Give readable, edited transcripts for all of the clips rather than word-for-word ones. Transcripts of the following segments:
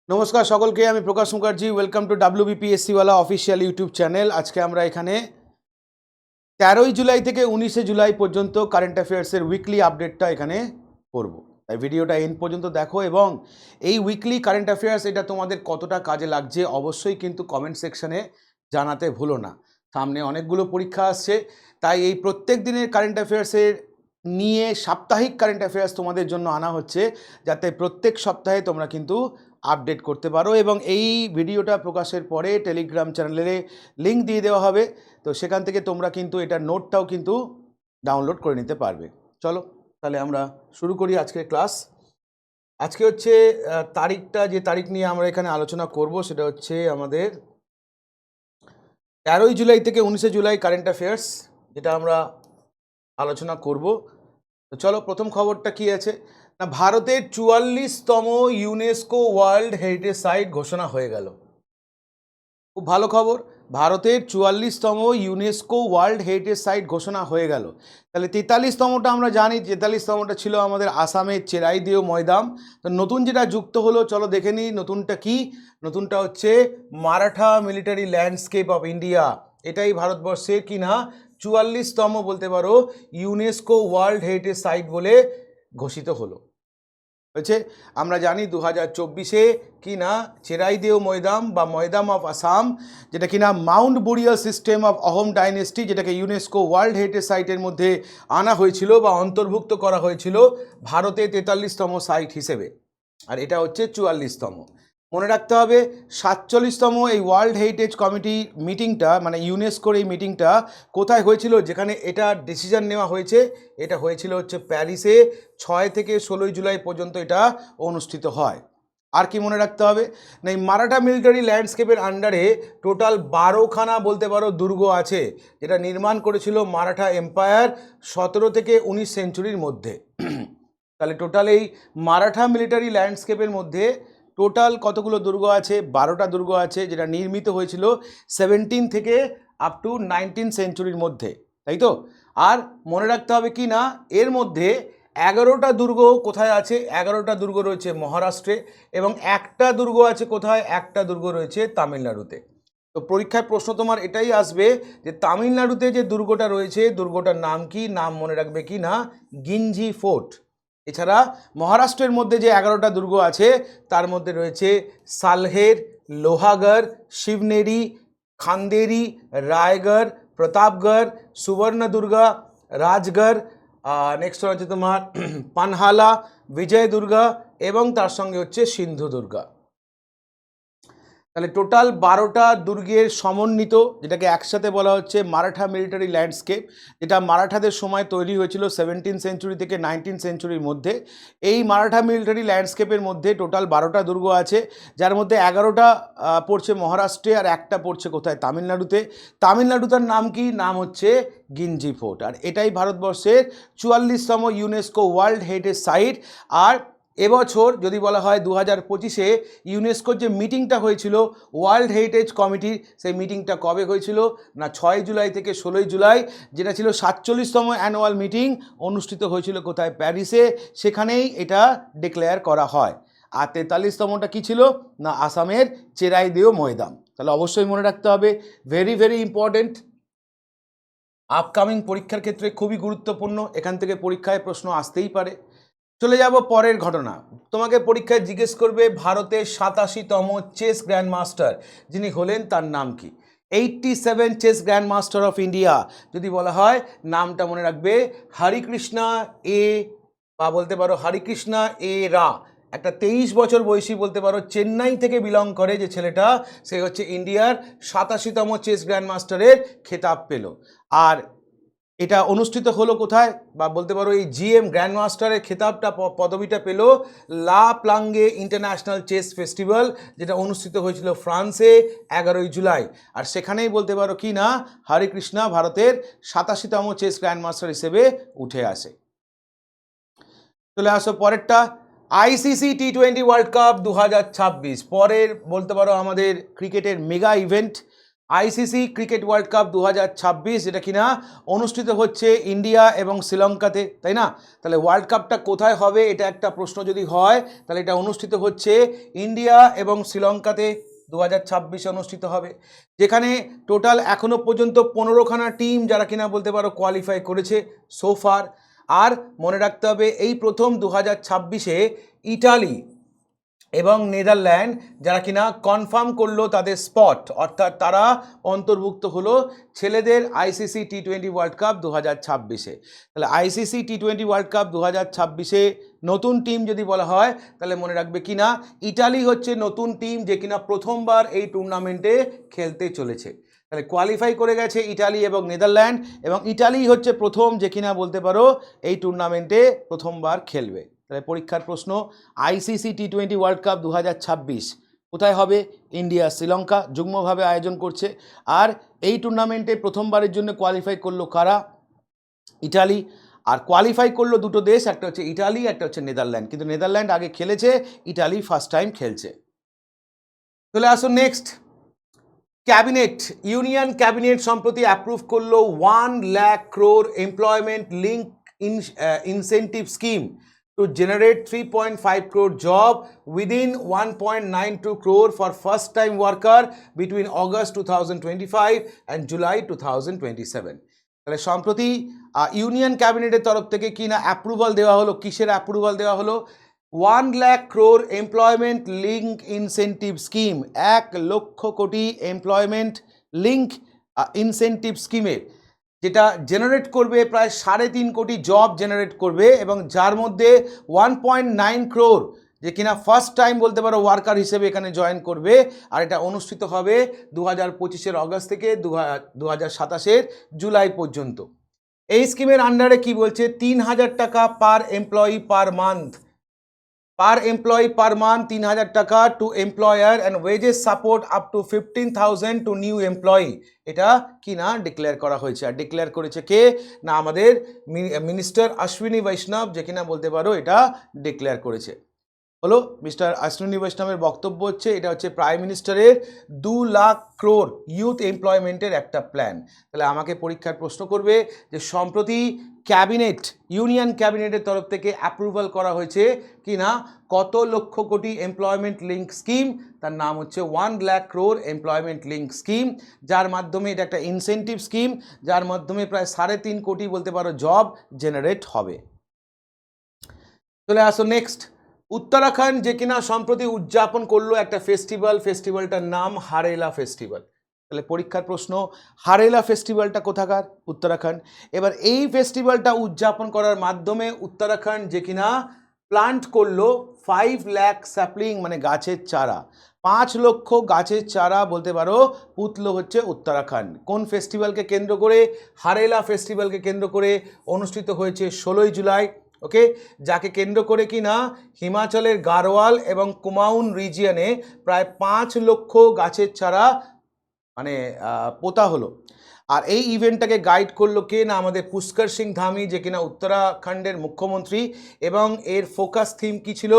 নমস্কার সকলকে, আমি প্রকাশ মুখার্জি। ওয়েলকাম টু WBPSC ওয়ালা অফিসিয়াল ইউটিউব চ্যানেল। আজকে আমরা এখানে 13ই জুলাই থেকে 19শে জুলাই পর্যন্ত কারেন্ট অ্যাফেয়ার্সের উইকলি আপডেটটা এখানে করব। তাই ভিডিওটা এন্ড পর্যন্ত দেখো এবং এই উইকলি কারেন্ট অ্যাফেয়ার্স এটা তোমাদের কতটা কাজে লাগছে অবশ্যই কিন্তু কমেন্ট সেকশনে জানাতে ভুলো না। সামনে অনেকগুলো পরীক্ষা আসছে, তাই এই প্রত্যেক দিনের কারেন্ট অ্যাফেয়ার্সের নিয়ে সাপ্তাহিক কারেন্ট অ্যাফেয়ার্স তোমাদের জন্য আনা হচ্ছে, যাতে প্রত্যেক সপ্তাহে তোমরা কিন্তু আপডেট করতে পারো। এবং এই ভিডিওটা প্রকাশের পরে টেলিগ্রাম চ্যানেলে লিঙ্ক দিয়ে দেওয়া হবে, তো সেখান থেকে তোমরা কিন্তু এটার নোটটাও কিন্তু ডাউনলোড করে নিতে পারবে। চলো তাহলে আমরা শুরু করি আজকের ক্লাস। আজকে হচ্ছে তারিখটা, যে তারিখ নিয়ে আমরা এখানে আলোচনা করব সেটা হচ্ছে আমাদের 13ই জুলাই থেকে 19শে জুলাই কারেন্ট অ্যাফেয়ার্স, যেটা আমরা আলোচনা করব। তো চলো, প্রথম খবরটা কি আছে না, ভারতের 44তম ইউনেস্কো ওয়ার্ল্ড হেরিটেজ সাইট ঘোষণা হয়ে গেল। খুব ভালো খবর, ভারতের 44তম ইউনেস্কো ওয়ার্ল্ড হেরিটেজ সাইট ঘোষণা হয়ে গেল। তাহলে 43তমটা আমরা জানি, 43তমটা ছিল আমাদের আসামের চেরাইদেও ময়দান। তো নতুন যেটা যুক্ত হলো, চলো দেখে নিই নতুনটা কি। নতুনটা হচ্ছে Maratha military landscape of India. এটাই ভারতবর্ষের কি না 44তম বলতে পারো ইউনেস্কো ওয়ার্ল্ড হেরিটেজ সাইট বলে ঘোষিত হলো। হয়েছে, আমরা জানি 2024-এ কি না চেরাইদেও ময়দান বা ময়দান অফ আসাম, যেটা কিনা Mount burial system of Ahom dynasty, যেটাকে ইউনেস্কো ওয়ার্ল্ড হেরিটেজ সাইটের মধ্যে আনা হয়েছিল বা অন্তর্ভুক্ত করা হয়েছিল ভারতে 43তম সাইট হিসেবে, আর এটা হচ্ছে 44তম। মনে রাখতে হবে 47তম এই ওয়ার্ল্ড হেরিটেজ কমিটি মিটিংটা, মানে ইউনেস্কোর এই মিটিংটা কোথায় হয়েছিল, যেখানে এটা ডিসিশন নেওয়া হয়েছে, এটা হয়েছিল হচ্ছে প্যারিসে। 6 থেকে 16ই জুলাই পর্যন্ত এটা অনুষ্ঠিত হয়। আর কি মনে রাখতে হবে না, এই মারাঠা মিলিটারি ল্যান্ডস্কেপের আন্ডারে টোটাল 12খানা বলতে পারো দুর্গ আছে, যেটা নির্মাণ করেছিল মারাঠা এম্পায়ার 17 থেকে 19 সেঞ্চুরির মধ্যে। তাহলে টোটাল এই মারাঠা মিলিটারি ল্যান্ডস্কেপের মধ্যে টোটাল কতগুলো দুর্গ আছে? 12টা দুর্গ আছে, যেটা নির্মিত হয়েছিল 17 থেকে আপ টু 19 সেঞ্চুরির মধ্যে, তাই তো? আর মনে রাখতে হবে কি না, এর মধ্যে 11টা দুর্গ কোথায় আছে? 11টা দুর্গ রয়েছে মহারাষ্ট্রে, এবং একটা দুর্গ আছে কোথায়? একটা দুর্গ রয়েছে তামিলনাড়ুতে। তো পরীক্ষায় প্রশ্ন তোমার এটাই আসবে যে তামিলনাড়ুতে যে দুর্গটা রয়েছে, দুর্গটার নাম কি? নাম মনে রাখবে কি না, গিঞ্জি ফোর্ট। এছাড়া মহারাষ্ট্রের মধ্যে যে 11টা দুর্গ আছে তার মধ্যে রয়েছে সালহের, লোহাগড়, শিবনেরি, খান্দেরি, রায়গড়, প্রতাপগড়, সুবর্ণদুর্গা, রাজগড়, নেক্সট হচ্ছে তোমার পানহালা, বিজয়দুর্গা এবং তার সঙ্গে হচ্ছে সিন্ধু দুর্গা। তাহলে টোটাল 12টা দুর্গের সমন্বিত, যেটাকে একসাথে বলা হচ্ছে মারাঠা মিলিটারি ল্যান্ডস্কেপ, যেটা মারাঠাদের সময় তৈরি হয়েছিল 17 সেঞ্চুরি থেকে 19 সেঞ্চুরির মধ্যে। এই মারাঠা মিলিটারি ল্যান্ডস্কেপের মধ্যে টোটাল 12টা দুর্গ আছে, যার মধ্যে 11টা পড়ছে মহারাষ্ট্রে আর একটা পড়ছে কোথায়? তামিলনাড়ুতে। তামিলনাড়ুটার নাম কি? নাম হচ্ছে গিঞ্জি ফোর্ট। আর এটাই ভারতবর্ষের 44তম ইউনেস্কো ওয়ার্ল্ড হেরিটেজ সাইট। আর এবছর যদি বলা হয় 2025-এ ইউনেস্কোর যে মিটিংটা হয়েছিল ওয়ার্ল্ড হেরিটেজ কমিটির, সেই মিটিংটা কবে হয়েছিল না 6 জুলাই থেকে 16 জুলাই, যেটা ছিল 47তম অ্যানুয়াল মিটিং, অনুষ্ঠিত হয়েছিল কোথায়? প্যারিসে। সেখানেই এটা ডিক্লেয়ার করা হয়। আর 43তমটা কী ছিল না আসামের চেরাইদেও ময়দান। তাহলে অবশ্যই মনে রাখতে হবে, ভেরি ভেরি ইম্পর্টেন্ট, আপকামিং পরীক্ষার ক্ষেত্রে খুবই গুরুত্বপূর্ণ। এখান থেকে পরীক্ষায় প্রশ্ন আসতেই পারে। চলে যাব পরের ঘটনা। তোমাকে পরীক্ষায় জিজ্ঞেস করবে ভারতের 87তম চেস গ্র্যান্ড মাস্টার যিনি হলেন, তার নাম কি? 87 chess grand master of India যদি বলা হয়, নামটা মনে রাখবে হরিকৃষ্ণা এ, বা বলতে পারো হরিকৃষ্ণা এ রা। একটা 23 বছর বয়সী বলতে পারো চেন্নাই থেকে বিলং করে যে ছেলেটা, সে হচ্ছে ইন্ডিয়ার 87তম চেস গ্র্যান্ড মাস্টারের খেতাব পেল। আর এটা অনুষ্ঠিত হলো কোথায়, বা বলতে পারো এই জিএম গ্র্যান্ড মাস্টারের খেতাবটা পদবিটা পেল লা প্লাঙ্গে ইন্টারন্যাশনাল চেস ফেস্টিভ্যাল, যেটা অনুষ্ঠিত হয়েছিল ফ্রান্সে 11ই জুলাই। আর সেখানেই বলতে পারো কি না হরিকৃষ্ণা ভারতের 87তম চেস গ্র্যান্ড মাস্টার হিসেবে উঠে আসে। চলে আসো পরেরটা, আইসিসি T20 ওয়ার্ল্ড কাপ 2026, পরের বলতে পারো আমাদের ক্রিকেটের mega event. ICC cricket world cup 2026 যেটা কিনা অনুষ্ঠিত হচ্ছে ইন্ডিয়া এবং শ্রীলঙ্কাতে, তাই না? তাহলে ওয়ার্ল্ড কাপটা কোথায় হবে এটা একটা প্রশ্ন যদি হয়, তাহলে এটা অনুষ্ঠিত হচ্ছে ইন্ডিয়া এবং শ্রীলঙ্কাতে 2026 অনুষ্ঠিত হবে, যেখানে টোটাল এখনো পর্যন্ত 15খানা টিম যারা কিনা বলতে পারো কোয়ালিফাই করেছে সোফার। আর মনে রাখতে হবে এই প্রথম 2026-এ ইটালি এবং নেদারল্যান্ড যারা কিনা কনফার্ম করলো তাদের স্পট, অর্থাৎ তারা অন্তর্ভুক্ত হলো ছেলেদের আইসিসি টি20 ওয়ার্ল্ড কাপ 2026-এ। তাহলে আইসিসি টি20 ওয়ার্ল্ড কাপ 2026-এ নতুন টিম যদি বলা হয় তাহলে মনে রাখবে কিনা ইটালি হচ্ছে নতুন টিম যে কিনা প্রথমবার এই টুর্নামেন্টে খেলতে চলেছে। তাহলে কোয়ালিফাই করে গেছে ইটালি এবং নেদারল্যান্ড, এবং ইটালি হচ্ছে প্রথম যে কিনা বলতে পারো এই টুর্নামেন্টে প্রথমবার খেলবে। তাহলে পরীক্ষার প্রশ্ন, আইসিসি টি20 ওয়ার্ল্ড কাপ 2026 কোথায় হবে? ইন্ডিয়া শ্রীলঙ্কা যুগ্মভাবে আয়োজন করছে। আর এই টুর্নামেন্টে প্রথমবারের জন্য কোয়ালিফাই করলো কারা? ইটালি। আর কোয়ালিফাই করলো দুটো দেশ, একটা হচ্ছে ইটালি, একটা হচ্ছে নেদারল্যান্ড। কিন্তু নেদারল্যান্ড আগে খেলেছে, ইটালি ফার্স্ট টাইম খেলছে। চলে আসো নেক্সট, ক্যাবিনেট, ইউনিয়ন ক্যাবিনেট সম্প্রতি অ্যাপ্রুভ করলো 1 lakh crore employment link incentive scheme to generate 3.5 crore job within 1.92 crore for first time worker between August 2025 and July 2027। তাহলে সম্প্রতি ইউনিয়ন ক্যাবিনেটের তরফ থেকে কি না অ্যাপ্রুভাল দেওয়া হলো, কিসের অ্যাপ্রুভাল দেওয়া হলো? 1 lakh crore employment link incentive scheme, 1 lakh crore employment link incentive স্কিমের, যেটা জেনারেট করবে প্রায় 3.5 কোটি জব জেনারেট করবে, এবং যার মধ্যে 1.9 crore যে কিনা ফার্স্ট টাইম বলতে পারো ওয়ার্কার হিসেবে এখানে জয়েন করবে। আর এটা অনুষ্ঠিত হবে 2025-এর অগস্ট থেকে 2027-এর জুলাই পর্যন্ত। এই স্কিমের আন্ডারে কি বলছে? 3,000 টাকা per employee per month, per employee per month 3,000 টাকা to employer, and wages support up to 15,000 to new employee. এটা কি না ডিক্লেয়ার করা হয়েছে। আর ডিক্লেয়ার করেছে কে? না আমাদের মিনিস্টার অশ্বিনী বৈষ্ণব, যে কিনা বলতে পারো এটা ডিক্লেয়ার করেছে। হলো মিস্টার অশ্বিনী বৈষ্ণবের বক্তব্য হচ্ছে এটা হচ্ছে প্রাইম মিনিস্টারের 2 লাখ crore ইউথ এমপ্লয়মেন্টের একটা প্ল্যান। তাহলে আমাকে পরীক্ষার প্রশ্ন করবে যে সম্প্রতি ক্যাবিনেট, ইউনিয়ন ক্যাবিনেটের তরফ থেকে অ্যাপ্রুভাল করা হয়েছে কি না কত lakh crore employment link scheme? তার নাম হচ্ছে 1 lakh crore employment link scheme, যার মাধ্যমে এটা একটা ইনসেন্টিভ স্কিম, যার মাধ্যমে প্রায় 3.5 কোটি বলতে পারো জব জেনারেট হবে। চলে আসো নেক্সট, উত্তরাখণ্ড যে কিনা সম্প্রতি উদযাপন করলো একটা ফেস্টিভ্যাল, ফেস্টিভ্যালটার নাম হারেলা ফেস্টিভ্যাল। তাহলে পরীক্ষার প্রশ্ন, হারেলা ফেস্টিভ্যালটা কোথাকার? উত্তরাখণ্ড। এবার এই ফেস্টিভ্যালটা উদযাপন করার মাধ্যমে উত্তরাখণ্ড যে কিনা প্লান্ট করলো 5 লাখ স্যাপলিং, মানে গাছের চারা, 5 লক্ষ গাছের চারা বলতে পারো পুতলো হচ্ছে উত্তরাখণ্ড। কোন ফেস্টিভ্যালকে কেন্দ্র করে? হারেলা ফেস্টিভ্যালকে কেন্দ্র করে অনুষ্ঠিত হয়েছে 16ই জুলাই, ওকে, যাকে কেন্দ্র করে কি না হিমাচলের গাড়োয়াল এবং কুমাউন রিজিয়নে প্রায় 5 লক্ষ গাছের চারা মানে পোতা হলো। আর এই ইভেন্টটাকে গাইড করলো কে? না আমাদের পুষ্কর সিং ধামি, যে কিনা উত্তরাখণ্ডের মুখ্যমন্ত্রী, এবং এর ফোকাস থিম কি ছিল?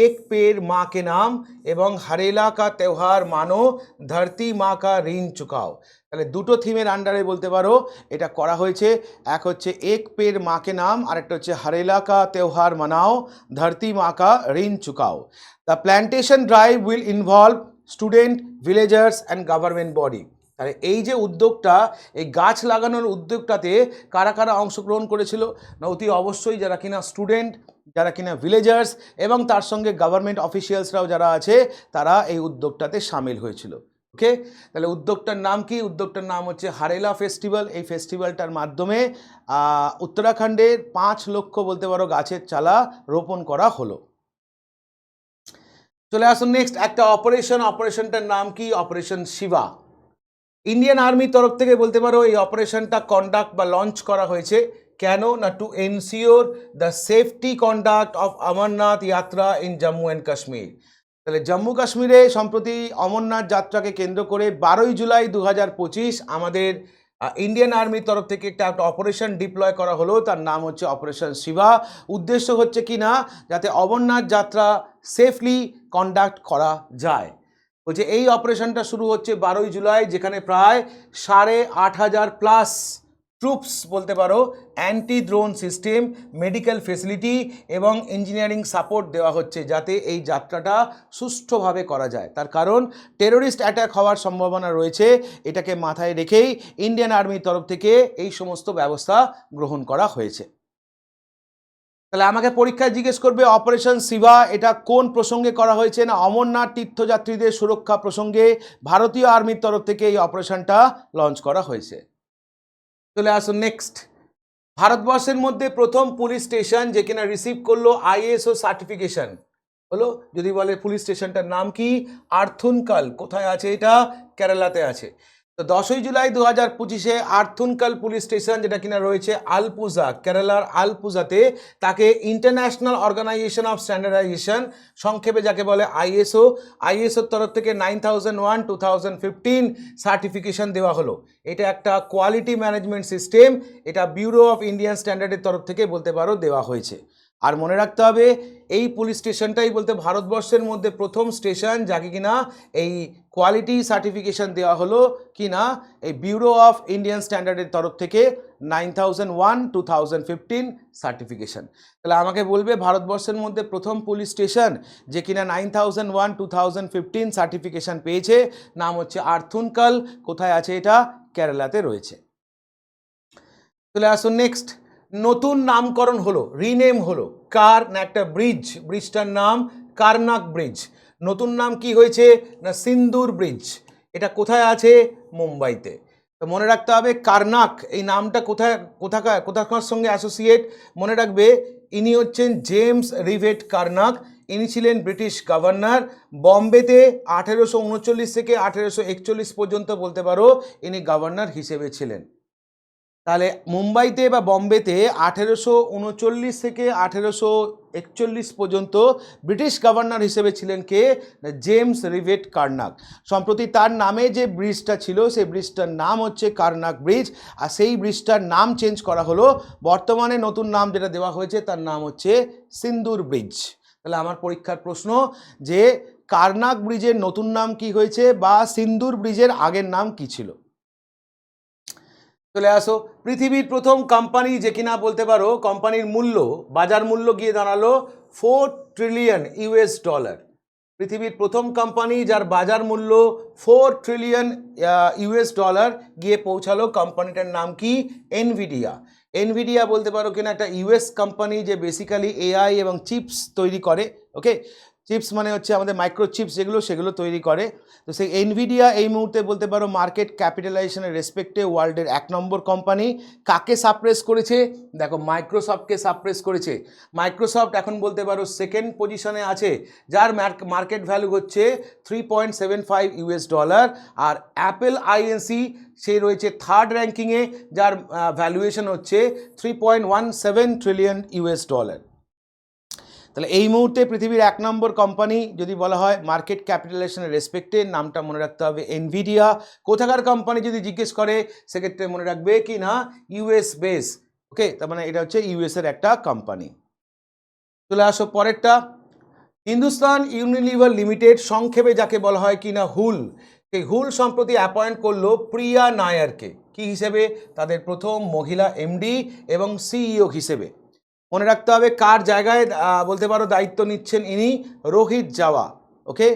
এক পেড় মা কে নাম এবং হরেলা কা त्योहार মানো, ধরতি মা কা ঋণ চুকাও। তাহলে দুটো থিমের আন্ডারে বলতে পারো এটা করা হয়েছে। এক হচ্ছে এক পেড় মা কে নাম, আর একটা হচ্ছে হরেলা কা त्योहार মানাও, ধরতি মা কা ঋণ চুকাও। The plantation drive will involve student, villagers and government body. তাহলে এই যে উদ্যোগটা, এই গাছ লাগানোর উদ্যোগটাতে কারা কারা অংশগ্রহণ করেছিল? না অতি অবশ্যই যারা কিনা স্টুডেন্ট, যারা কিনা ভিলেজার্স, এবং তার সঙ্গে গভর্নমেন্ট অফিসিয়ালসরাও যারা আছে তারা এই উদ্যোগটাতে সামিল হয়েছিল। ওকে, তাহলে উদ্যোগটার নাম কি? উদ্যোগটার নাম হচ্ছে হারেলা ফেস্টিভ্যাল। এই ফেস্টিভ্যালটার মাধ্যমে উত্তরাখণ্ডের 5 লক্ষ বলতে পারো গাছের চারা রোপণ করা হলো। চলে আসুন নেক্সট, একটা অপারেশন, অপারেশনটার নাম কি? অপারেশন শিবা। ইন্ডিয়ান আর্মির তরফ থেকে বলতে পারো এই অপারেশনটা কন্ডাক্ট বা লঞ্চ করা হয়েছে। কেন? না to ensure the safety conduct of Amarnath যাত্রা ইন জম্মু অ্যান্ড কাশ্মীর। তাহলে জম্মু কাশ্মীরে সম্প্রতি অমরনাথ যাত্রাকে কেন্দ্র করে 12ই জুলাই 2025 আমাদের ইন্ডিয়ান আর্মির তরফ থেকে একটা অপারেশন ডিপ্লয় করা হলো, তার নাম হচ্ছে অপারেশন শিবা। উদ্দেশ্য হচ্ছে কি না যাতে অমরনাথ যাত্রা সেফলি কন্ডাক্ট করা যায়। বলছে এই অপারেশনটা শুরু হচ্ছে 12ই জুলাই, যেখানে প্রায় 8,500 প্লাস ট্রুপস বলতে পারো, anti drone system, medical facility এবং ইঞ্জিনিয়ারিং সাপোর্ট দেওয়া হচ্ছে যাতে এই যাত্রাটা সুষ্ঠুভাবে করা যায়। তার কারণ টেরোরিস্ট অ্যাটাক হওয়ার সম্ভাবনা রয়েছে, এটাকে মাথায় রেখেই ইন্ডিয়ান আর্মির তরফ থেকে এই সমস্ত ব্যবস্থা গ্রহণ করা হয়েছে। তাহলে আমাকে পরীক্ষায় জিজ্ঞেস করবে অপারেশন শিবা এটা কোন প্রসঙ্গে করা হয়েছে, না অমরনাথ তীর্থযাত্রীদের সুরক্ষা প্রসঙ্গে ভারতীয় আর্মির তরফ থেকে এই অপারেশনটা লঞ্চ করা হয়েছে। চলে আসুন নেক্সট। ভারতবর্ষের মধ্যে প্রথম পুলিশ স্টেশন যে কিনা রিসিভ করলো আইএসও সার্টিফিকেশন হলো, যদি বলে পুলিশ স্টেশনটার নাম কি, আর্থুনকাল। কোথায় আছে এটা? কেরালাতে আছে। তো 10ই জুলাই 2025 আর্থুনকাল পুলিশ স্টেশন যেটা কিনা রয়েছে আলপুজা, কেরালার আলপুজাতে, তাকে ইন্টারন্যাশনাল অর্গানাইজেশন অফ স্ট্যান্ডার্ডাইজেশন, সংক্ষেপে যাকে বলে আইএসওর তরফ থেকে 9001-2015 সার্টিফিকেশন দেওয়া হলো। এটা একটা কোয়ালিটি ম্যানেজমেন্ট সিস্টেম, এটা ব্যুরো অফ ইন্ডিয়ান স্ট্যান্ডার্ডের তরফ থেকে বলতে পারো দেওয়া হয়েছে। আর মনে রাখতে হবে এই পুলিশ স্টেশনটাই বলতে ভারতবর্ষের মধ্যে প্রথম স্টেশন যাকে কিনা এই কোয়ালিটি সার্টিফিকেশন দেওয়া হলো কিনা এই ব্যুরো অফ ইন্ডিয়ান স্ট্যান্ডার্ডের তরফ থেকে 9001-2015 সার্টিফিকেশন। তাহলে আমাকে বলবে ভারতবর্ষের মধ্যে প্রথম পুলিশ স্টেশন যে কিনা 9001-2015 সার্টিফিকেশন পেয়েছে, নাম হচ্ছে আর্থুনকাল। কোথায় আছে এটা? কেরালাতে রয়েছে। চলে আসুন নেক্সট। নতুন নামকরণ হলো, রিনেম হলো কার না একটা ব্রিজ, ব্রিজটার নাম কারনাক ব্রিজ। নতুন নাম কি হয়েছে না সিন্দুর ব্রিজ। এটা কোথায় আছে? মুম্বাইতে। তো মনে রাখতে হবে কারনাক এই নামটা কোথাকার সঙ্গে অ্যাসোসিয়েট, মনে রাখবে ইনি হচ্ছেন জেমস রিভেট কারনাক। ইনি ছিলেন ব্রিটিশ গভর্নর। বম্বেতে 1839 থেকে 1841 পর্যন্ত বলতে পারো ইনি গভর্নর হিসেবে ছিলেন। তাহলে মুম্বাইতে বা বম্বেতে 1839 থেকে 1841 পর্যন্ত ব্রিটিশ গভর্নর হিসেবে ছিলেন কে? James rivet কারনাক। সম্প্রতি তার নামে যে ব্রিজটা ছিল সেই ব্রিজটার নাম হচ্ছে কারনাক ব্রিজ, আর সেই ব্রিজটার নাম চেঞ্জ করা হলো। বর্তমানে নতুন নাম যেটা দেওয়া হয়েছে তার নাম হচ্ছে সিন্দুর ব্রিজ। তাহলে আমার পরীক্ষার প্রশ্ন যে কারনাক ব্রিজের নতুন নাম কি হয়েছে বা সিন্দুর ব্রিজের আগের নাম কি ছিল। চলে আসো। পৃথিবীর প্রথম কোম্পানি যে কিনা বলতে পারো কোম্পানির মূল্য, বাজার মূল্য গিয়ে দাঁড়ালো $4 ট্রিলিয়ন। পৃথিবীর প্রথম কোম্পানি যার বাজার মূল্য $4 ট্রিলিয়ন গিয়ে পৌঁছালো, কোম্পানিটার নাম কি? এনভিডিয়া। এনভিডিয়া বলতে পারো কিনা একটা ইউএস কোম্পানি যে বেসিক্যালি এআই এবং চিপস তৈরি করে। ওকে, চিপস মানে হচ্ছে আমাদের মাইক্রো চিপস সেগুলো তৈরি করে। তো সেই এনভিডিয়া এই মুহূর্তে বলতে পারো মার্কেট ক্যাপিটালাইজেশনের রেসপেক্টে ওয়ার্ল্ডের 1 নম্বর কোম্পানি। কাকে সাপ্রেস করেছে? দেখো মাইক্রোসফটকে সাপ্রেস করেছে। মাইক্রোসফট এখন বলতে পারো সেকেন্ড পজিশনে আছে, যার মার্কেট ভ্যালু হচ্ছে $3.75। আর অ্যাপেল আইএনসি সে রয়েছে থার্ড র্যাঙ্কিংয়ে, যার ভ্যালুয়েশন হচ্ছে $3.17 ট্রিলিয়ন। তাহলে এই মুহূর্তে পৃথিবীর 1 নম্বর কোম্পানি যদি বলা হয় মার্কেট ক্যাপিটালাইজেশনের রেসপেক্টে, নামটা মনে রাখতে হবে এনভিডিয়া। কোথাকার কোম্পানি যদি জিজ্ঞেস করে সেক্ষেত্রে মনে রাখবে কি না ইউএস বেস। ওকে, তার মানে এটা হচ্ছে ইউএসের একটা কোম্পানি। চলে আসো পরেরটা। হিন্দুস্তান ইউনিলিভার লিমিটেড, সংক্ষেপে যাকে বলা হয় কি না হুল, এই হুল সম্প্রতি অ্যাপয়েন্ট করলো প্রিয়া নায়ারকে কি হিসেবে? তাদের প্রথম মহিলা এমডি এবং সিইও হিসেবে। মনে রাখতে হবে কার জায়গায় বলতে পারো দায়িত্ব নিচ্ছেন ইনি? রোহিত জাওয়া। ওকে,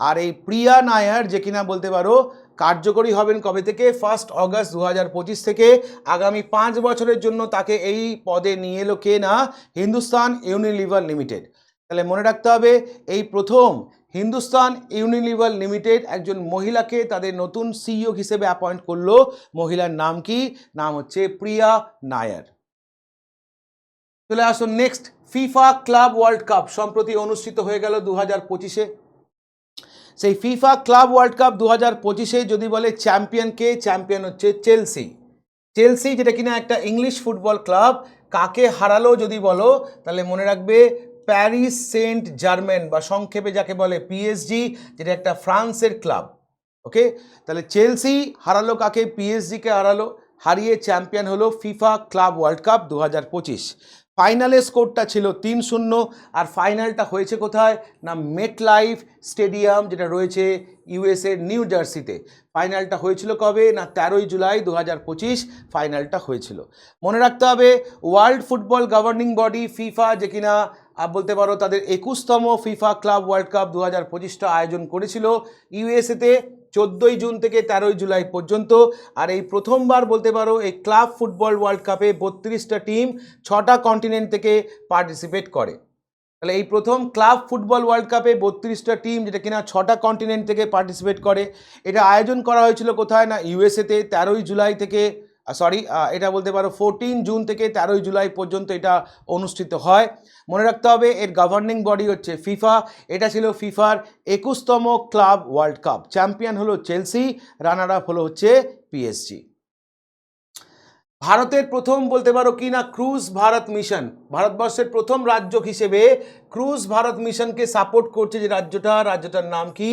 আর এই প্রিয়া নায়ার যে কিনা বলতে পারো কার্যকরী হবেন কবে থেকে? 1 অগস্ট 2025 থেকে। আগামী 5 বছরের জন্য তাকে এই পদে নিয়ে এলো কে না হিন্দুস্তান ইউনিলিভার লিমিটেড। তাহলে মনে রাখতে হবে এই প্রথম হিন্দুস্তান ইউনিলিভার লিমিটেড একজন মহিলাকে তাদের নতুন সিইও হিসেবে অ্যাপয়েন্ট করলো। মহিলার নাম কি? নাম হচ্ছে প্রিয়া নায়ার। চলে আসুন next. FIFA club world cup সম্প্রতি অনুষ্ঠিত হয়ে গেল 2025-এ। সেই ফিফা ক্লাব ওয়ার্ল্ড কাপ 2025-এ যদি বলে চ্যাম্পিয়ন কে? চ্যাম্পিয়ন হচ্ছে চেলসি। চেলসি যেটা কিনা একটা ইংলিশ ফুটবল ক্লাব, কাকে হারালো যদি বলো তাহলে মনে রাখবে প্যারিস সেন্ট জার্মেন বা সংক্ষেপে যাকে বলে পিএসজি, যেটা একটা ফ্রান্সের ক্লাব। ওকে, তাহলে চেলসি হারালো কাকে? পিএসজিকে হারালো, হারিয়ে চ্যাম্পিয়ন হলো ফিফা ক্লাব ওয়ার্ল্ড কাপ 2025। ফাইনালে স্কোরটা ছিল 3-0, আর ফাইনালটা হয়েছে কোথায় না মেটলাইফ স্টেডিয়াম, যেটা রয়েছে ইউএসএ নিউ জার্সিতে। ফাইনালটা হয়েছিল কবে না 13ই জুলাই 2025 ফাইনালটা হয়েছিল। মনে রাখতে হবে world football governing body FIFA, যে কিনা বলতে পারো তাদের 21তম ফিফা ক্লাব ওয়ার্ল্ড কাপ 2025টা আয়োজন করেছিল ইউএসএতে 14ই জুন থেকে 13ই জুলাই পর্যন্ত। আর এই প্রথমবার বলতে পারো এই ক্লাব ফুটবল ওয়ার্ল্ড কাপে 32টা টিম 6টা কন্টিনেন্ট থেকে পার্টিসিপেট করে। তাহলে এই প্রথম ক্লাব ফুটবল ওয়ার্ল্ড কাপে 32টা টিম, যেটা কিনা 6টা কন্টিনেন্ট থেকে পার্টিসিপেট করে। এটা আয়োজন করা হয়েছিল কোথায় না ইউএসএতে 13ই জুলাই থেকে এটা বলতে পারো 14 জুন থেকে 13ই জুলাই পর্যন্ত এটা অনুষ্ঠিত হয়। মনে রাখতে হবে এর গভর্নিং বডি হচ্ছে ফিফা। এটা ছিল ফিফার 21তম ক্লাব ওয়ার্ল্ড কাপ। চ্যাম্পিয়ন হলো চেলসি, রানার আপ হলো হচ্ছে পিএসজি। ভারতের প্রথম বলতে পারো কি না ক্রুজ ভারত মিশন, ভারতবর্ষের প্রথম রাজ্য হিসেবে ক্রুজ ভারত মিশনকে সাপোর্ট করছে যে রাজ্যটার নাম কি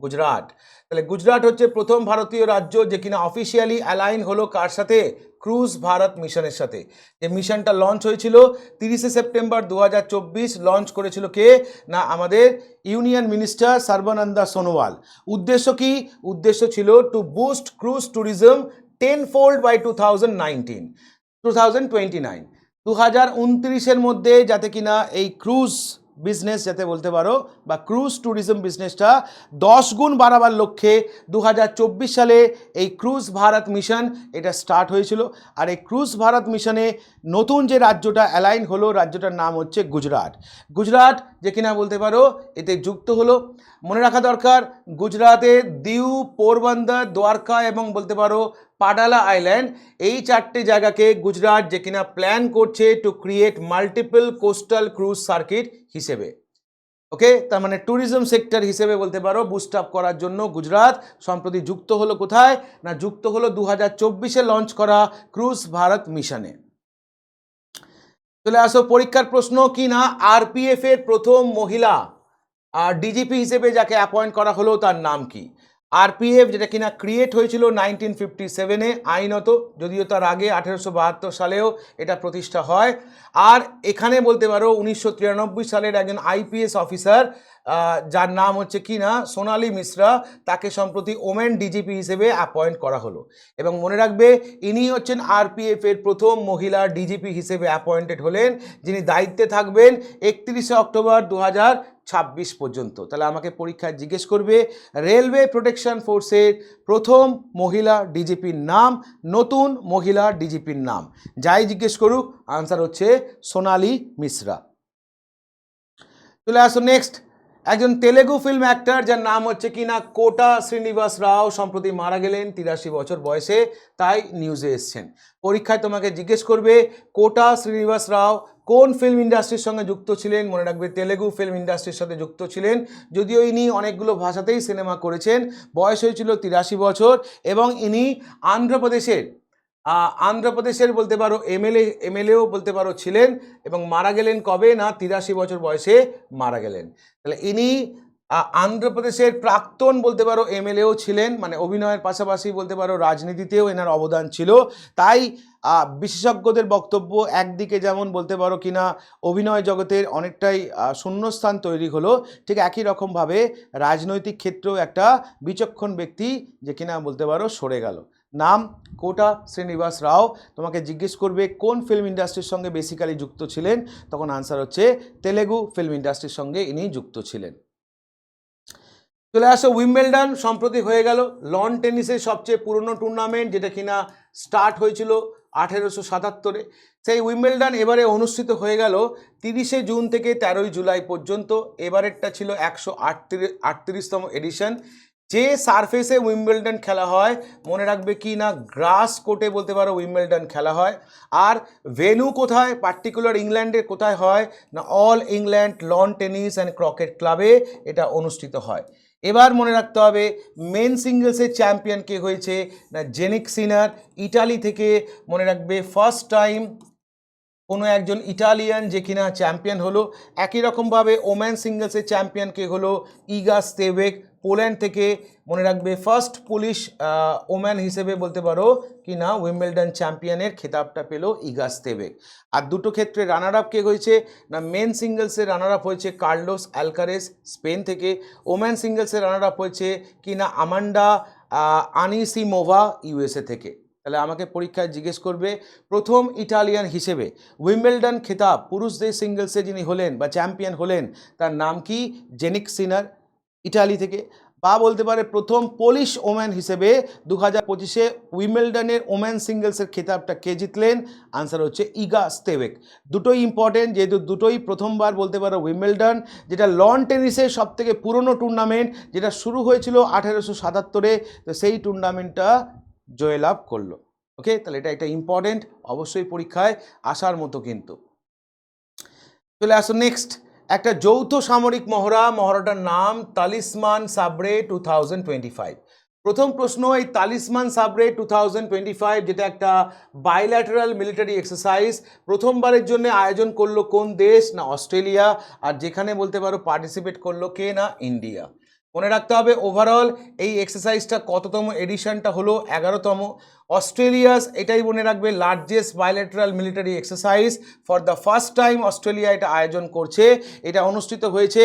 গুজরাট। তাহলে গুজরাট হচ্ছে প্রথম ভারতীয় রাজ্য যে কিনা অফিসিয়ালি অ্যালাইন হলো কার সাথে ক্রুজ ভারত মিশনের সাথে। যে মিশনটা লঞ্চ হয়েছিল 30শে সেপ্টেম্বর 2024, লঞ্চ করেছিল কে না আমাদের ইউনিয়ন মিনিস্টার সর্বানন্দা সোনোয়াল। উদ্দেশ্য কি? উদ্দেশ্য ছিল to boost cruise tourism tenfold by 2029 2029 মধ্যে যাতে কিনা এই ক্রুজ বিজনেস যাতে বলতে পারো বা ক্রুজ ট্যুরিজম বিজনেসটা 10 গুণ বাড়াবার লক্ষ্যে 2024 সালে এই ক্রুজ ভারত মিশন এটা স্টার্ট হয়েছিল। আর এই ক্রুজ ভারত মিশনে নতুন যে রাজ্যটা অ্যালাইন হলো রাজ্যটার নাম হচ্ছে গুজরাট। গুজরাট যে কিনা বলতে পারো এতে যুক্ত হলো। মনে রাখা দরকার গুজরাতে দিউ, পোরবন্দর, দ্বারকা এবং বলতে পারো পাডালা আইল্যান্ড, এই 4টে জায়গাকে গুজরাট যে কিনা প্ল্যান করছে to create multiple coastal cruise circuit হিসেবে। ওকে, তার মানে ট্যুরিজম সেক্টর হিসেবে বলতে পারো বুস্ট আপ করার জন্য গুজরাট সম্প্রতি যুক্ত হলো কোথায় না যুক্ত হলো 2024-এ লঞ্চ করা ক্রুজ ভারত মিশনে। চলে আসো পরীক্ষার প্রশ্ন কি না আরপিএফ এর প্রথম মহিলা ডিজিপি হিসেবে যাকে অ্যাপয়েন্ট করা হলো তার নাম কি? আরপিএফ যেটা কিনা ক্রিয়েট হয়েছিল 1957-এ আইনত, যদিও তার আগে 1872 সালেও এটা প্রতিষ্ঠা হয়। আর এখানে বলতে পারো 1993 সালের একজন আইপিএস অফিসার যার নাম হচ্ছে কি না সোনালী মিশ্রা, তাকে সম্প্রতি ওমেন ডিজিপি হিসেবে অ্যাপয়েন্ট করা হলো। এবং মনে রাখবে ইনি হচ্ছেন আরপিএফ এর প্রথম মহিলা ডিজিপি হিসেবে অ্যাপয়েন্টেড হলেন, যিনি দায়িত্বে থাকবেন 31শে অক্টোবর 2026 পর্যন্ত। তাহলে আমাকে পরীক্ষায় জিজ্ঞেস করবে রেলওয়ে প্রোটেকশন ফোর্সের প্রথম মহিলা ডিজিপির নাম, নতুন মহিলা ডিজিপির নাম, যাই জিজ্ঞেস করুক আনসার হচ্ছে সোনালী মিশ্রা। চলে আসো নেক্সট, একজন তেলেগু ফিল্ম অ্যাক্টর যার নাম হচ্ছে কি না কোটা শ্রীনিবাস রাও সম্প্রতি মারা গেলেন 83 বছর বয়সে, তাই নিউজে এসছেন। পরীক্ষায় তোমাকে জিজ্ঞেস করবে কোটা শ্রীনিবাস রাও কোন ফিল্ম ইন্ডাস্ট্রির সঙ্গে যুক্ত ছিলেন? মনে রাখবে তেলেগু ফিল্ম ইন্ডাস্ট্রির সাথে যুক্ত ছিলেন, যদিও ইনি অনেকগুলো ভাষাতেই সিনেমা করেছেন। বয়স হয়েছিল 83 বছর এবং ইনি আন্ধ্রপ্রদেশের বলতে পারো এমএলএও বলতে পারো ছিলেন এবং মারা গেলেন কবে না 83 বছর বয়সে মারা গেলেন। তাহলে ইনি আন্ধ্রপ্রদেশের প্রাক্তন বলতে পারো এমএলএও ছিলেন, মানে অভিনয়ের পাশাপাশি বলতে পারো রাজনীতিতেও এনার অবদান ছিল। তাই বিশেষজ্ঞদের বক্তব্য একদিকে যেমন বলতে পারো কিনা অভিনয় জগতের অনেকটাই শূন্যস্থান তৈরি হলো, ঠিক একই রকমভাবে রাজনৈতিক ক্ষেত্রেও একটা বিচক্ষণ ব্যক্তি যে কিনা বলতে পারো সরে গেল। নাম কোটা শ্রীনিবাস রাও। তোমাকে জিজ্ঞেস করবে কোন ফিল্ম ইন্ডাস্ট্রির সঙ্গে বেসিক্যালি যুক্ত ছিলেন, তখন আনসার হচ্ছে তেলেগু ফিল্ম ইন্ডাস্ট্রির সঙ্গে ইনি যুক্ত ছিলেন। চলে আসো উইম্বলডন সম্প্রতি হয়ে গেল লন টেনিসের সবচেয়ে পুরনো টুর্নামেন্ট, যেটা কিনা স্টার্ট হয়েছিল 1877-এ। সেই উইম্বলডন এবারে অনুষ্ঠিত হয়ে গেল 30শে জুন থেকে 13ই জুলাই পর্যন্ত। এবারেরটা ছিল 138তম এডিশন। যে সারফেসে উইম্বলডন খেলা হয় মনে রাখবে কি না গ্রাস কোর্টে বলতে পারো উইম্বলডন খেলা হয়। আর ভেন্যু কোথায় পার্টিকুলার ইংল্যান্ডে কোথায় হয় না all England loan tennis and cricket ক্লাবে এটা অনুষ্ঠিত হয়। এবার মনে রাখতে হবে মেন সিঙ্গলসের চ্যাম্পিয়ন কে হয়েছে না জেনিক সিনার ইটালি থেকে। মনে রাখবে ফার্স্ট টাইম কোনো একজন ইটালিয়ান যে কিনা চ্যাম্পিয়ন হলো। একই রকমভাবে ওমেন সিঙ্গলসের চ্যাম্পিয়ন কে হলো ইগা স্তেবেক, পোল্যান্ড থেকে মনে রাখবে ফার্স্ট পুলিশ ওম্যান হিসেবে বলতে পারো কি না উইম্বলডন চ্যাম্পিয়নের খেতাবটা পেল ইগা স্তেভেক। আর দুটো ক্ষেত্রে রানার আপ কে হয়েছে না মেন সিঙ্গলসের রানার আপ হয়েছে কার্লোস অ্যালকারেজ স্পেন থেকে, ওম্যান সিঙ্গলসের রানার আপ হয়েছে কি না আমান্ডা আনিসিমোভা ইউএসএ থেকে। তাহলে আমাকে পরীক্ষায় জিজ্ঞেস করবে প্রথম ইটালিয়ান হিসেবে উইম্বলডন খেতাব পুরুষদের সিঙ্গলসে যিনি হলেন বা চ্যাম্পিয়ন হলেন তার নাম কি, জেনিক সিনার ইটালি থেকে। বা বলতে পারে প্রথম পোলিশ ওম্যান হিসেবে 2025 উইম্বলডনের ওম্যান সিঙ্গলসের খেতাবটা কে জিতলেন, আনসার হচ্ছে ইগা স্তেভেক। দুটোই ইম্পর্টেন্ট, যেহেতু দুটোই প্রথমবার বলতে পারো উইম্বলডন, যেটা লন টেনিসের সবথেকে পুরনো টুর্নামেন্ট, যেটা শুরু হয়েছিল 1877-এ, তো সেই টুর্নামেন্টটা জয়লাভ করলো। ওকে, তাহলে এটা একটা ইম্পর্টেন্ট, অবশ্যই পরীক্ষায় আসার মতো। কিন্তু চলে আসো নেক্সট, একটা যৌথ সামরিক মহড়াটার নাম তালিসমান সাবরে 2025। প্রথম প্রশ্ন, এই তালিসমান সাবরে 2025 যেটা একটা বাইল্যাটারাল মিলিটারি এক্সারসাইজ, প্রথমবারের জন্য আয়োজন করলো কোন দেশ, না অস্ট্রেলিয়া। আর যেখানে বলতে পারো পার্টিসিপেট করলো কে, না ইন্ডিয়া। মনে রাখতে হবে ওভারঅল এই এক্সারসাইজটা কততম এডিশনটা হলো, 11তম। অস্ট্রেলিয়াস, এটাই মনে রাখবে, largest bilateral military exercise. For the first time Australia এটা আয়োজন করছে। এটা অনুষ্ঠিত হয়েছে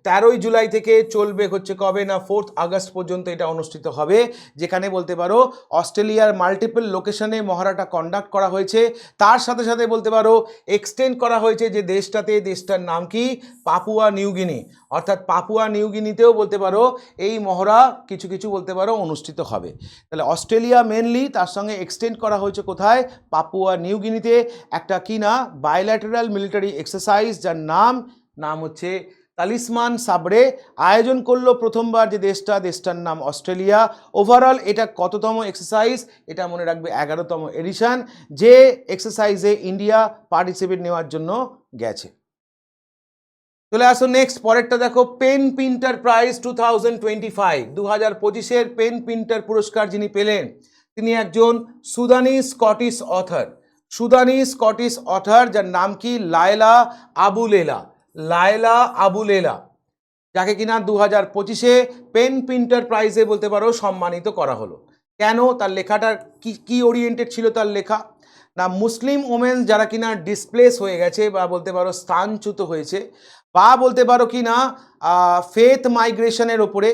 13ই জুলাই থেকে, চলবে হচ্ছে কবে, না 4 আগস্ট পর্যন্ত এটা অনুষ্ঠিত হবে। যেখানে বলতে পারো অস্ট্রেলিয়ার মাল্টিপল লোকেশনে মহড়াটা কন্ডাক্ট করা হয়েছে। তার সাথে সাথে বলতে পারো এক্সটেন্ড করা হয়েছে যে দেশটাতে, দেশটার নাম কি, পাপুয়া নিউগিনি। অর্থাৎ পাপুয়া নিউগিনিতেও বলতে পারো এই মহড়া কিছু কিছু বলতে পারো অনুষ্ঠিত হবে। তাহলে অস্ট্রেলিয়া মেনলি, তার সঙ্গে এক্সটেন্ড করা হয়েছে কোথায়, পাপুয়া নিউগিনিতে। একটা কি না বাইল্যাটারাল মিলিটারি এক্সারসাইজ যার নাম হচ্ছে তালিসমান সাবরে, আয়োজন করলো প্রথমবার যে দেশটার নাম অস্ট্রেলিয়া। ওভারঅল এটা কততম এক্সারসাইজ, এটা মনে রাখবে 11তম এডিশন, যে এক্সারসাইজে ইন্ডিয়া পার্টিসিপেট নেওয়ার জন্য গেছে। চলে আসো নেক্সট, পরেরটা দেখো, পেন প্রিন্টার প্রাইজ 2025, 2025-এর পেন প্রিন্টার পুরস্কার যিনি পেলেন তিনি একজন সুদানি স্কটিশ অথর, যার নাম কি, লায়লা আবু লেলা, যাকে কিনা 2025-এ পেন প্রিন্টার প্রাইজে বলতে পারো সম্মানিত করা হলো। কেন, তার লেখাটার কি ওরিয়েন্টেড ছিল তার লেখা, না মুসলিম ওমেন যারা কিনা ডিসপ্লেস হয়ে গেছে বা বলতে পারো স্থানচ্যুত হয়েছে, বা বলতে পারো কি না ফেথ মাইগ্রেশনের ওপরে।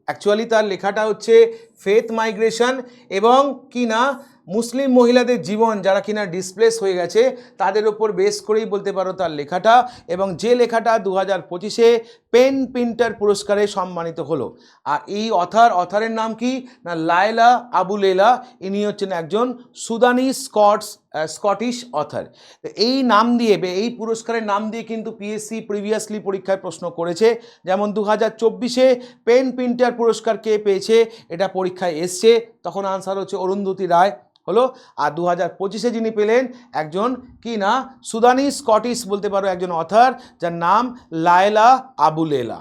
অ্যাকচুয়ালি তার লেখাটা হচ্ছে ফেথ মাইগ্রেশন এবং কি না মুসলিম মহিলাদের জীবন যারা কিনা ডিসপ্লেস হয়ে গেছে তাদের ওপর বেস করেই বলতে পারো তার লেখাটা। এবং যে লেখাটা 2025-এ পেন প্রিন্টার পুরস্কারে সম্মানিত হলো। আর এই অথারের নাম কি, না লায়লা আবু লেলা। ইনি হচ্ছেন একজন সুদানি স্কটিশ অথার। এই নাম দিয়ে, এই পুরস্কারের নাম দিয়ে কিন্তু পিএসসি প্রিভিয়াসলি পরীক্ষায় প্রশ্ন করেছে। যেমন 2024-এ পেন প্রিন্টার পুরস্কার কে পেয়েছে এটা পরীক্ষায় এসছে, তখন আনসার হচ্ছে অরুন্ধতী রায় হলো। আর 2025-এ যিনি পেলেন একজন কি না সুদানি স্কটিশ বলতে পারো একজন অথার, যার নাম লায়লা আবু লেলা।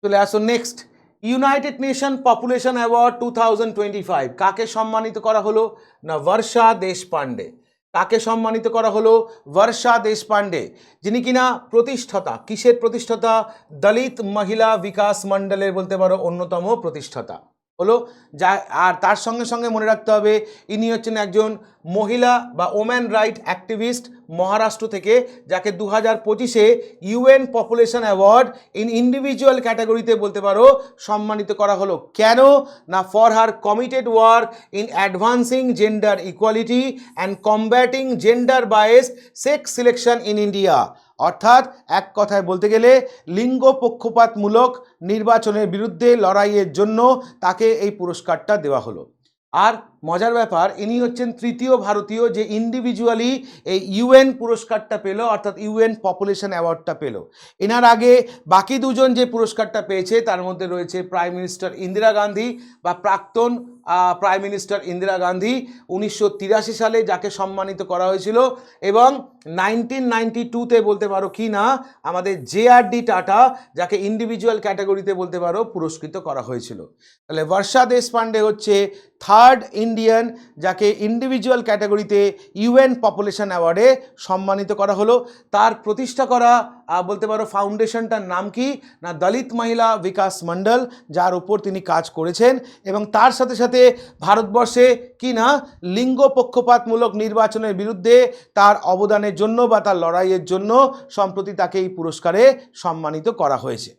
চলে আসো next, United nation population award 2025 কাকে সম্মানিত করা হলো, না বর্ষা দেশপান্ডে। কাকে সম্মানিত করা হলো, বর্ষা দেশপান্ডে, যিনি কিনা প্রতিষ্ঠাতা, কিসের প্রতিষ্ঠাতা, দলিত মহিলা বিকাশ মণ্ডলের বলতে পারো অন্যতম প্রতিষ্ঠাতা হলো। যা আর তার সঙ্গে সঙ্গে মনে রাখতে হবে ইনি হচ্ছেন একজন মহিলা বা ওম্যান রাইট অ্যাক্টিভিস্ট মহারাষ্ট্র থেকে, যাকে 2025-এ UN population award in individual ক্যাটাগরিতে বলতে পারো সম্মানিত করা হলো। কেন, না for her committed work in advancing gender equality and combating gender biased sex selection in India. অর্থাৎ এক কথায় বলতে গেলে লিঙ্গ পক্ষপাতমূলক নির্বাচনের বিরুদ্ধে লড়াইয়ের জন্য তাকে এই পুরস্কারটা দেওয়া হলো। আর মজার ব্যাপার, ইনি হচ্ছেন তৃতীয় ভারতীয় যে ইন্ডিভিজুয়ালি এই ইউএন পুরস্কারটা পেল, অর্থাৎ ইউএন পপুলেশন অ্যাওয়ার্ডটা পেল। এনার আগে বাকি দুজন যে পুরস্কারটা পেয়েছে তার মধ্যে রয়েছে প্রাইম মিনিস্টার ইন্দিরা গান্ধী বা প্রাক্তন প্রাইম মিনিস্টার ইন্দিরা গান্ধী 1983 সালে যাকে সম্মানিত করা হয়েছিল, এবং 1992-তে বলতে পারো কি না আমাদের জেআরডি টাটা, যাকে ইন্ডিভিজুয়াল ক্যাটাগরিতে বলতে পারো পুরস্কৃত করা হয়েছিল। তাহলে বর্ষা দেশপান্ডে হচ্ছে থার্ড ইন্ডিয়ান, যাকে ইন্ডিভিজুয়াল ক্যাটাগরিতে ইউএন পপুলেশন অ্যাওয়ার্ডে সম্মানিত করা হলো। তার প্রতিষ্ঠা করা বলতে পারো ফাউন্ডেশনটার নাম কি না দলিত মহিলা বিকাশ মণ্ডল, যার উপর তিনি কাজ করেছেন। এবং তার সাথে সাথে ভারতবর্ষে কি না লিঙ্গ পক্ষপাতমূলক নির্বাচনের বিরুদ্ধে তার অবদানের জন্য বা তার লড়াইয়ের জন্য সম্প্রতি তাকে এই পুরস্কারে সম্মানিত করা হয়েছে।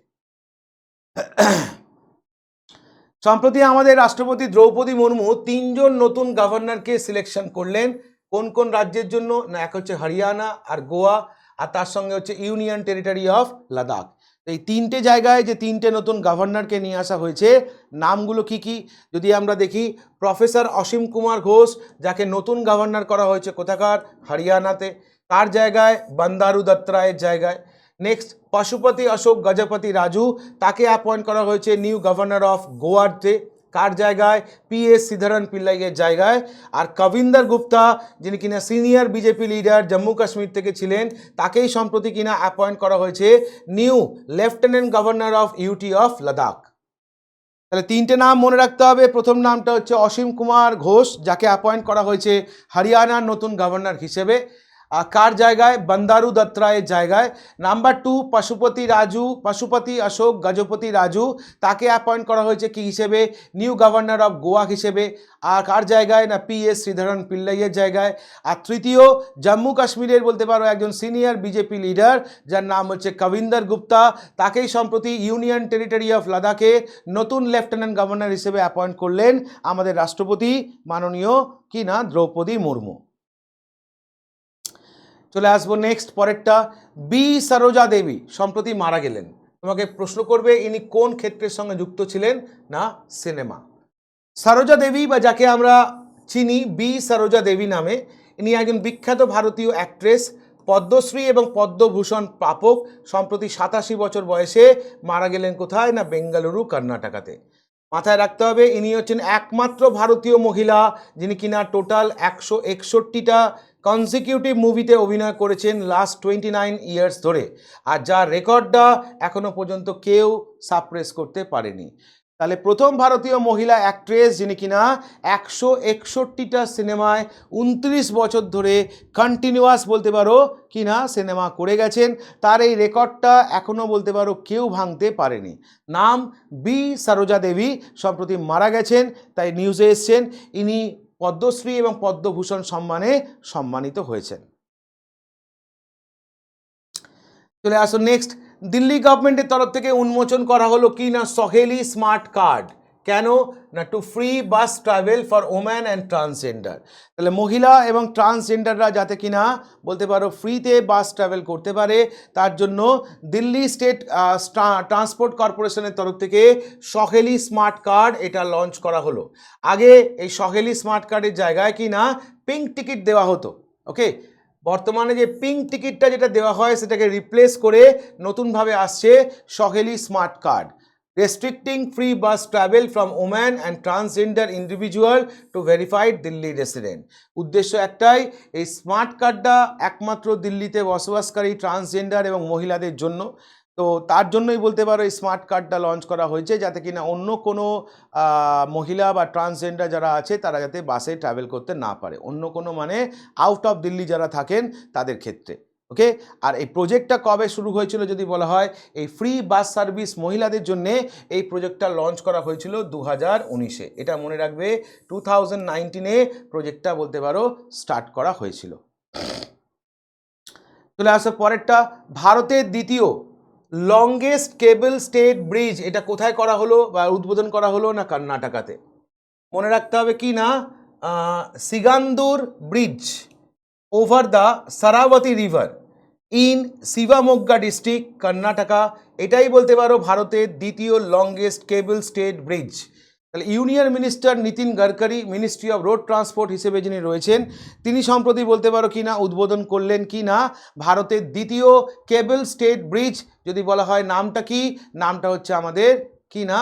সম্প্রতি আমাদের রাষ্ট্রপতি দ্রৌপদী মুর্মু 3জন নতুন গভর্নরকে সিলেকশন করলেন। কোন কোন রাজ্যের জন্য না, এক হচ্ছে হরিয়ানা আর গোয়া, আর তার সঙ্গে হচ্ছে ইউনিয়ন টেরিটরি অফ লাদাখ। এই 3টে জায়গায় যে 3টে নতুন গভর্নরকে নিয়ে আসা হয়েছে, নামগুলো কি কি যদি আমরা দেখি, প্রফেসর অসীম কুমার ঘোষ, যাকে নতুন গভর্নর করা হয়েছে কোথাকার, হরিয়ানাতে, তার জায়গায় বন্দারু দত্তরায়ের জায়গায়। নেক্সট পশুপতি অশোক গজপতি রাজু, তাকে অ্যাপয়েন্ট করা হয়েছে নিউ গভর্নর অফ গোয়াতে, কার জায়গায়, PS শ্রীধরন পিল্লাইয়ের জায়গায়। আর কবিন্দর গুপ্তা, যিনি কিনা senior BJP leader Jammu Kashmir থেকে ছিলেন, তাকেই সম্প্রতি কিনা অ্যাপয়েন্ট করা হয়েছে new lieutenant governor of UT of Ladakh. তাহলে 3টে নাম মনে রাখতে হবে। প্রথম নামটা হচ্ছে অসীম কুমার ঘোষ, যাকে অ্যাপয়েন্ট করা হয়েছে হরিয়ানার নতুন গভর্নর হিসেবে, কার জায়গায়, বন্দারু দত্তরায়ের জায়গায়। নাম্বার 2 পশুপতি অশোক গজপতি রাজু, তাকে অ্যাপয়েন্ট করা হয়েছে কি হিসেবে, নিউ গভর্নর অফ গোয়া হিসেবে, আর কার জায়গায় না PS শ্রীধরন পিল্লাইয়ের জায়গায়। আর তৃতীয় জম্মু কাশ্মীরের বলতে পারো একজন সিনিয়র বিজেপি লিডার, যার নাম হচ্ছে কবিন্দর গুপ্তা, তাকেই সম্প্রতি ইউনিয়ন টেরিটরি অফ লাদাখে নতুন লেফটেন্যান্ট গভর্নর হিসেবে অ্যাপয়েন্ট করলেন আমাদের রাষ্ট্রপতি মাননীয় কি না দ্রৌপদী মুর্মু। চলে আসবো নেক্সট পরেরটা, বি সরোজা দেবী সম্প্রতি মারা গেলেন। তোমাকে প্রশ্ন করবে ইনি কোন ক্ষেত্রের সঙ্গে যুক্ত ছিলেন না সিনেমা। সরোজা দেবী বা যাকে আমরা চিনি বি সরোজা দেবী নামে, ইনি একজন বিখ্যাত ভারতীয় অ্যাক্ট্রেস, পদ্মশ্রী এবং পদ্মভূষণ প্রাপক। সম্প্রতি 87 বছর বয়সে মারা গেলেন কোথায় না বেঙ্গালুরু কর্ণাটকাতে। মাথায় রাখতে হবে ইনি হচ্ছেন একমাত্র ভারতীয় মহিলা যিনি কিনা টোটাল 161টা কনজিকিউটিভ মুভিতে অভিনয় করেছেন লাস্ট 29 ইয়ার্স ধরে, আর যার রেকর্ডটা এখনো পর্যন্ত কেউ সাপ্রেস করতে পারেনি। তাহলে প্রথম ভারতীয় মহিলা অ্যাক্ট্রেস যিনি কিনা 161টা সিনেমায় 29 বছর ধরে কন্টিনিউয়াস বলতে পারো কিনা সিনেমা করে গেছেন, তার এই রেকর্ডটা এখনও বলতে পারো কেউ ভাঙতে পারেনি। নাম বি সরোজা দেবী, সম্প্রতি মারা গেছেন, তাই নিউজে এসছেন। ইনি পদ্মশ্রী এবং পদ্মভূষণ সম্মানে সম্মানিত হয়েছেন। চলে আসুন নেক্সট, দিল্লি গভর্নমেন্টের তরফ থেকে উন্মোচন করা হলো কি না সহেলি স্মার্ট কার্ড। কেন না to free bus travel for woman and transgender. তাহলে মহিলা এবং ট্রান্সজেন্ডাররা যাতে কিনা বলতে পারো ফ্রিতে বাস ট্রাভেল করতে পারে, তার জন্য দিল্লি স্টেট ট্রান্সপোর্ট কর্পোরেশনের তরফ থেকে সহেলি স্মার্ট কার্ড এটা লঞ্চ করা হলো। আগে এই সহেলি স্মার্ট কার্ডের জায়গায় কি না পিঙ্ক টিকিট দেওয়া হতো, ওকে। বর্তমানে যে পিঙ্ক টিকিটটা যেটা দেওয়া হয় সেটাকে রিপ্লেস করে নতুনভাবে আসছে সহেলি smart card, রেস্ট্রিক্টিং free bus travel from woman and transgender individual two verified Delhi resident. উদ্দেশ্য একটাই, এই স্মার্ট কার্ডটা একমাত্র দিল্লিতে বসবাসকারী ট্রান্সজেন্ডার এবং মহিলাদের জন্য। তো তার জন্যই বলতে পারো এই স্মার্ট কার্ডটা লঞ্চ করা হয়েছে, যাতে কিনা অন্য কোনো মহিলা বা ট্রান্সজেন্ডার যারা আছে তারা যাতে বাসে ট্রাভেল করতে না পারে, অন্য কোনো মানে আউট অফ দিল্লি যারা থাকেন তাদের ক্ষেত্রে, ওকে। আর এই প্রজেক্টটা কবে শুরু হয়েছিল যদি বলা হয়, এই ফ্রি বাস সার্ভিস মহিলাদের জন্যে এই প্রজেক্টটা লঞ্চ করা হয়েছিল 2019-এ। এটা মনে রাখবে 2019-এ প্রজেক্টটা বলতে পারো স্টার্ট করা হয়েছিল। চলে আসো পরেরটা, ভারতের দ্বিতীয় লংগেস্ট কেবল স্টেট ব্রিজ, এটা কোথায় করা হলো বা উদ্বোধন করা হলো না কর্ণাটকাতে। মনে রাখতে হবে কি না Sigandur bridge over the Sharavathi river in Shivamogga district Karnataka. এটাই বলতে পারো ভারতের দ্বিতীয় লংগেস্ট কেবল স্টেট ব্রিজ। তাহলে union minister Nitin Gadkari, ministry of road transport হিসেবে যিনি রয়েছেন, তিনি সম্প্রতি বলতে পারো কি না উদ্বোধন করলেন কি না ভারতের দ্বিতীয় কেবল স্টেট ব্রিজ। যদি বলা হয় নামটা কি, নামটা হচ্ছে আমাদের কি না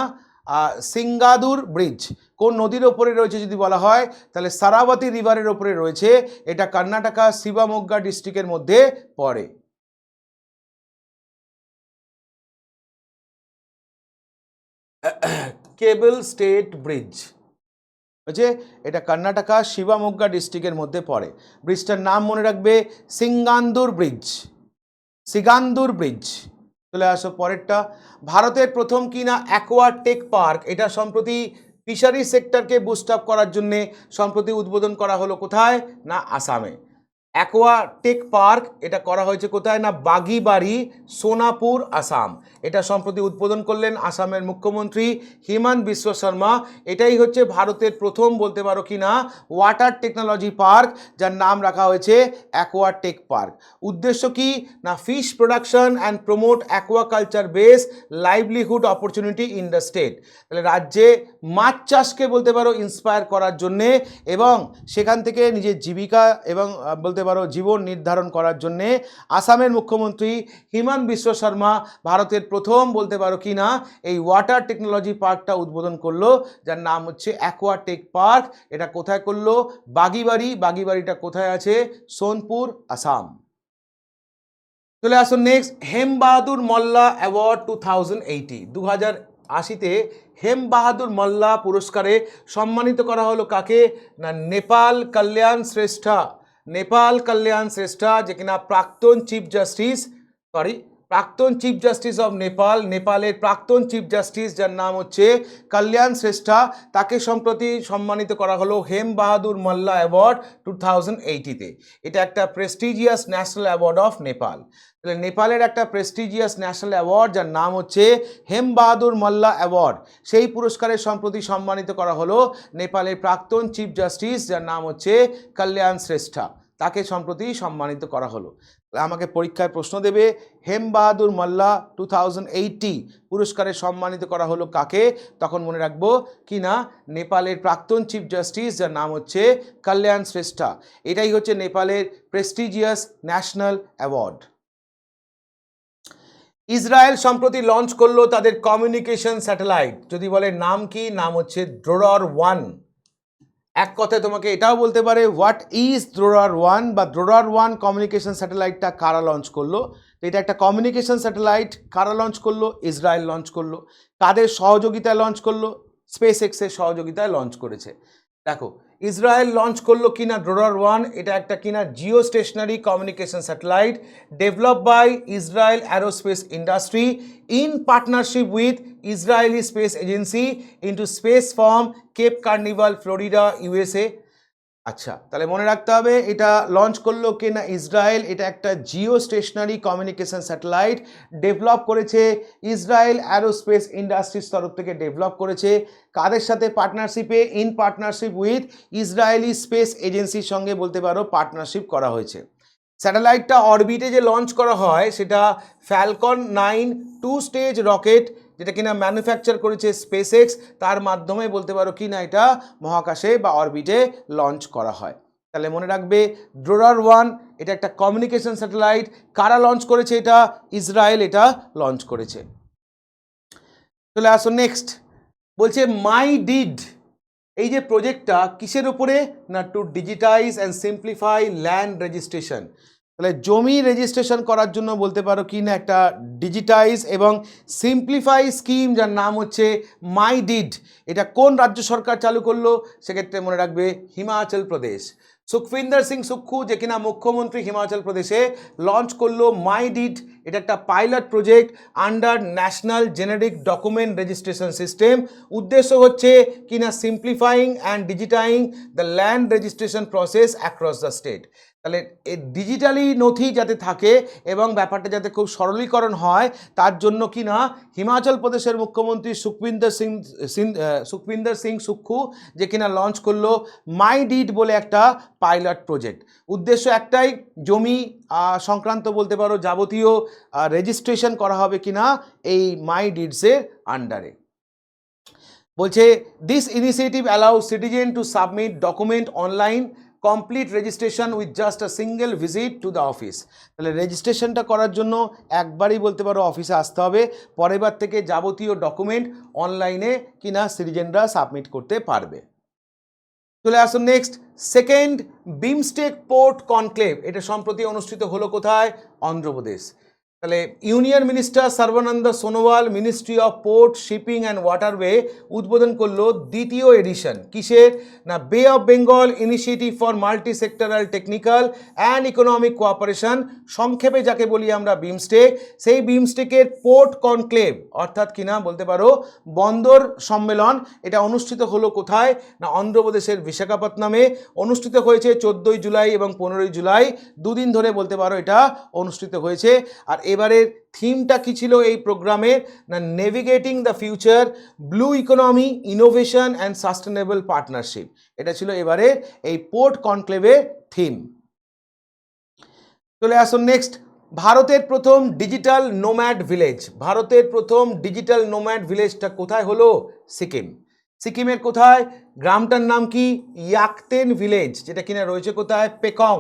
সিঙ্গাদুর ব্রিজ। কোন নদীর ওপরে রয়েছে যদি বলা হয় তাহলে সারাবতী রিভারের ওপরে রয়েছে, এটা কর্ণাটকা শিবমোগ্গা ডিস্ট্রিক্টের মধ্যে পড়ে। কেবল স্টেট ব্রিজ। হচ্ছে এটা কর্ণাটকা শিবমোগ্গা ডিস্ট্রিক্টের মধ্যে পড়ে। ব্রিজটার নাম মনে রাখবে সিঙ্গান্দুর ব্রিজ, সিগান্দুর ব্রিজ। চলে আসো পরেরটা। ভারতের প্রথম কিনা অ্যাকোয়াটেক পার্ক, এটা সম্প্রতি ফিশারি সেক্টরকে বুস্ট আপ করার জন্যে সম্প্রতি উদ্বোধন করা হলো কোথায়? না আসামে। অ্যাকোয়াটেক পার্ক এটা করা হয়েছে কোথায়? না বাগিবাড়ি, সোনাপুর, আসাম। এটা সম্প্রতি উদ্বোধন করলেন আসামের মুখ্যমন্ত্রী হিমন্ত বিশ্ব শর্মা। এটাই হচ্ছে ভারতের প্রথম বলতে পারো কি না ওয়াটার টেকনোলজি পার্ক, যার নাম রাখা হয়েছে অ্যাকোয়াটেক পার্ক। উদ্দেশ্য কি? না fish production and promote aquaculture base livelihood opportunity in the state. তাহলে রাজ্যে মাছ চাষকে বলতে পারো ইন্সপায়ার করার জন্যে এবং সেখান থেকে নিজের জীবিকা এবং বলতে পারো জীবন নির্ধারণ করার জন্যে আসামের মুখ্যমন্ত্রী হিমন্ত বিশ্ব শর্মা ভারতের প্রথম বলতে পারো কি না এই ওয়াটার টেকনোলজি পার্কটা উদ্বোধন করলো, যার নাম হচ্ছে অ্যাকোয়াটেক পার্ক। এটা কোথায় করলো? বাগিবাড়ি। বাগিবাড়িটা কোথায় আছে? সোনপুর, আসাম। চলে আসুন নেক্সট। হেম বাহাদুর মল্লা অ্যাওয়ার্ড 2080, 2080-তে হেম বাহাদুর মল্লা পুরস্কারে সম্মানিত করা হলো কাকে? না নেপাল কল্যাণ শ্রেষ্ঠা, নেপাল কল্যাণ শ্রেষ্ঠা, যে কিনা প্রাক্তন চিফ জাস্টিস অফ নেপাল, নেপালের প্রাক্তন চিফ জাস্টিস, যার নাম হচ্ছে কল্যাণ শ্রেষ্ঠা, তাকে সম্প্রতি সম্মানিত করা হলো হেম বাহাদুর মল্লা অ্যাওয়ার্ড 2080-তে। এটা একটা prestigious national award of Nepal. তাহলে নেপালের একটা প্রেস্টিজিয়াস ন্যাশনাল অ্যাওয়ার্ড যার নাম হচ্ছে হেম বাহাদুর মল্লা অ্যাওয়ার্ড, সেই পুরস্কারে সম্প্রতি সম্মানিত করা হলো নেপালের প্রাক্তন চিফ জাস্টিস, যার নাম হচ্ছে কল্যাণ শ্রেষ্ঠা, তাকে সম্প্রতি সম্মানিত করা হলো। আমাকে পরীক্ষায় প্রশ্ন দেবে হেম বাহাদুর মল্লা 2080 পুরস্কারে সম্মানিত করা হলো কাকে, তখন মনে রাখবো কি না নেপালের প্রাক্তন চিফ জাস্টিস, যার নাম হচ্ছে কল্যাণ শ্রেষ্ঠা। এটাই হচ্ছে নেপালের প্রেস্টিজিয়াস ন্যাশনাল অ্যাওয়ার্ড। ইসরায়েল সম্প্রতি লঞ্চ করলো তাদের কমিউনিকেশন স্যাটেলাইট, যদি বলে নাম কি? নাম হচ্ছে দ্রোড়র-1। এক কথায় তোমাকে এটাও বলতে পারে হোয়াট ইজ দ্রোড়র-1 বা দ্রোড়র-1 কমিউনিকেশন স্যাটেলাইটটা কারা লঞ্চ করলো। তো এটা একটা কমিউনিকেশন স্যাটেলাইট, কারা লঞ্চ করলো? ইসরায়েল লঞ্চ করলো। কাদের সহযোগিতায় লঞ্চ করলো? স্পেস এক্সের সহযোগিতায় লঞ্চ করেছে। দেখো ইসরায়েল লঞ্চ করলো কিনা দ্রোড়র-1, এটা একটা কিনা geostationary communication satellite develop by Israel aerospace industry in partnership with Israeli space agency into space from Cape Canaveral, Florida, USA. আচ্ছা, তাহলে মনে রাখতে হবে এটা লঞ্চ করলো কে না ইসরায়েল। এটা একটা geostationary communication satellite develop করেছে ইসরায়েল অ্যারোস্পেস ইন্ডাস্ট্রিজ তরফ থেকে ডেভেলপ করেছে। কাদের সাথে পার্টনারশিপে? In partnership with Israeli space এজেন্সির সঙ্গে বলতে পারো পার্টনারশিপ করা হয়েছে। স্যাটেলাইটটা অরবিটে যে লঞ্চ করা হয় সেটা ফ্যালকন 9 2 স্টেজ রকেট, যেটা কিনা ম্যানুফ্যাকচার করেছে স্পেস এক্স, তার মাধ্যমে বলতে পারো কি না এটা মহাকাশে বা অরবিটে লঞ্চ করা হয়। তাহলে মনে রাখবে দ্রোড়র-1 এটা একটা কমিউনিকেশন স্যাটেলাইট, কারা লঞ্চ করেছে? এটা ইসরায়েল এটা লঞ্চ করেছে। চলে আসো নেক্সট। বলছে মাই ডিড, এই যে প্রজেক্টটা কিসের উপরে? না to digitize and simplify land registration. তাহলে জমি রেজিস্ট্রেশন করার জন্য বলতে পারো কি না একটা ডিজিটাইজ এবং সিম্পলিফাই স্কিম, যার নাম হচ্ছে মাই ডিড। এটা কোন রাজ্য সরকার চালু করলো? সেক্ষেত্রে মনে রাখবে হিমাচল প্রদেশ। সুখবিন্দর সিং সুক্খু, যে কিনা মুখ্যমন্ত্রী হিমাচল প্রদেশে, লঞ্চ করলো মাই ডিড। এটা একটা pilot project under national generic document registration system. উদ্দেশ্য হচ্ছে কিনা simplifying and digitising the land registration process across the state. তাহলে এই ডিজিটালি নথি যাতে থাকে এবং ব্যাপারটা যাতে খুব সরলীকরণ হয়, তার জন্য কিনা হিমাচল প্রদেশের মুখ্যমন্ত্রী সুখবিন্দর সিং সুক্খু যে কিনা লঞ্চ করলো মাই ডিড বলে একটা পাইলট প্রজেক্ট। উদ্দেশ্য একটাই, জমি সংক্রান্ত বলতে পারো যাবতীয় রেজিস্ট্রেশন করা হবে কিনা এই মাই ডিডসের আন্ডারে। বলছে this initiative allow citizen to submit document online complete registration with just a single visit to the office. তাহলে রেজিস্ট্রেশনটা করার জন্য একবারই বলতে পারো অফিসে আসতে হবে, পরের বার থেকে যাবতীয় ডকুমেন্ট অনলাইনে কিনা সিটিজেনরা সাবমিট করতে পারবে। চলে আসুন next. Second BIMSTEC port conclave, এটা সম্প্রতি অনুষ্ঠিত হলো কোথায়? অন্ধ্রপ্রদেশ। তাহলে union minister Sarbananda Sonowal ministry of port shipping and waterway উদ্বোধন করলো দ্বিতীয় এডিশন কিসের, না বে of Bengal initiative for multi sectoral technical and economic cooperation, সংক্ষেপে যাকে বলি আমরা বিমস্টেক, সেই বিমস্টেকের পোর্ট কনক্লেভ অর্থাৎ কিনা বলতে পারো বন্দর সম্মেলন। এটা অনুষ্ঠিত হলো কোথায়, না অন্ধ্রপ্রদেশের বিশাখাপত্তনমে অনুষ্ঠিত হয়েছে 14ই জুলাই এবং 15ই জুলাই, দুদিন ধরে বলতে পারো এটা অনুষ্ঠিত হয়েছে। আর এবারের থিমটা কি ছিল এই প্রোগ্রামের, না navigating the future blue economy innovation and sustainable partnership, এটা ছিল এবারে এই পোর্ট কনক্লেভের থিম। চলে আসুন নেক্সট, ভারতের প্রথম ডিজিটাল নোম্যাড ভিলেজ, ভারতের প্রথম ডিজিটাল নোম্যাড ভিলেজটা কোথায় হলো, সিকিম। সিকিমের কোথায়, গ্রামটার নাম কি, ইয়াকতেন ভিলেজ, যেটা কিনা রয়েছে কোথায়, পেকং।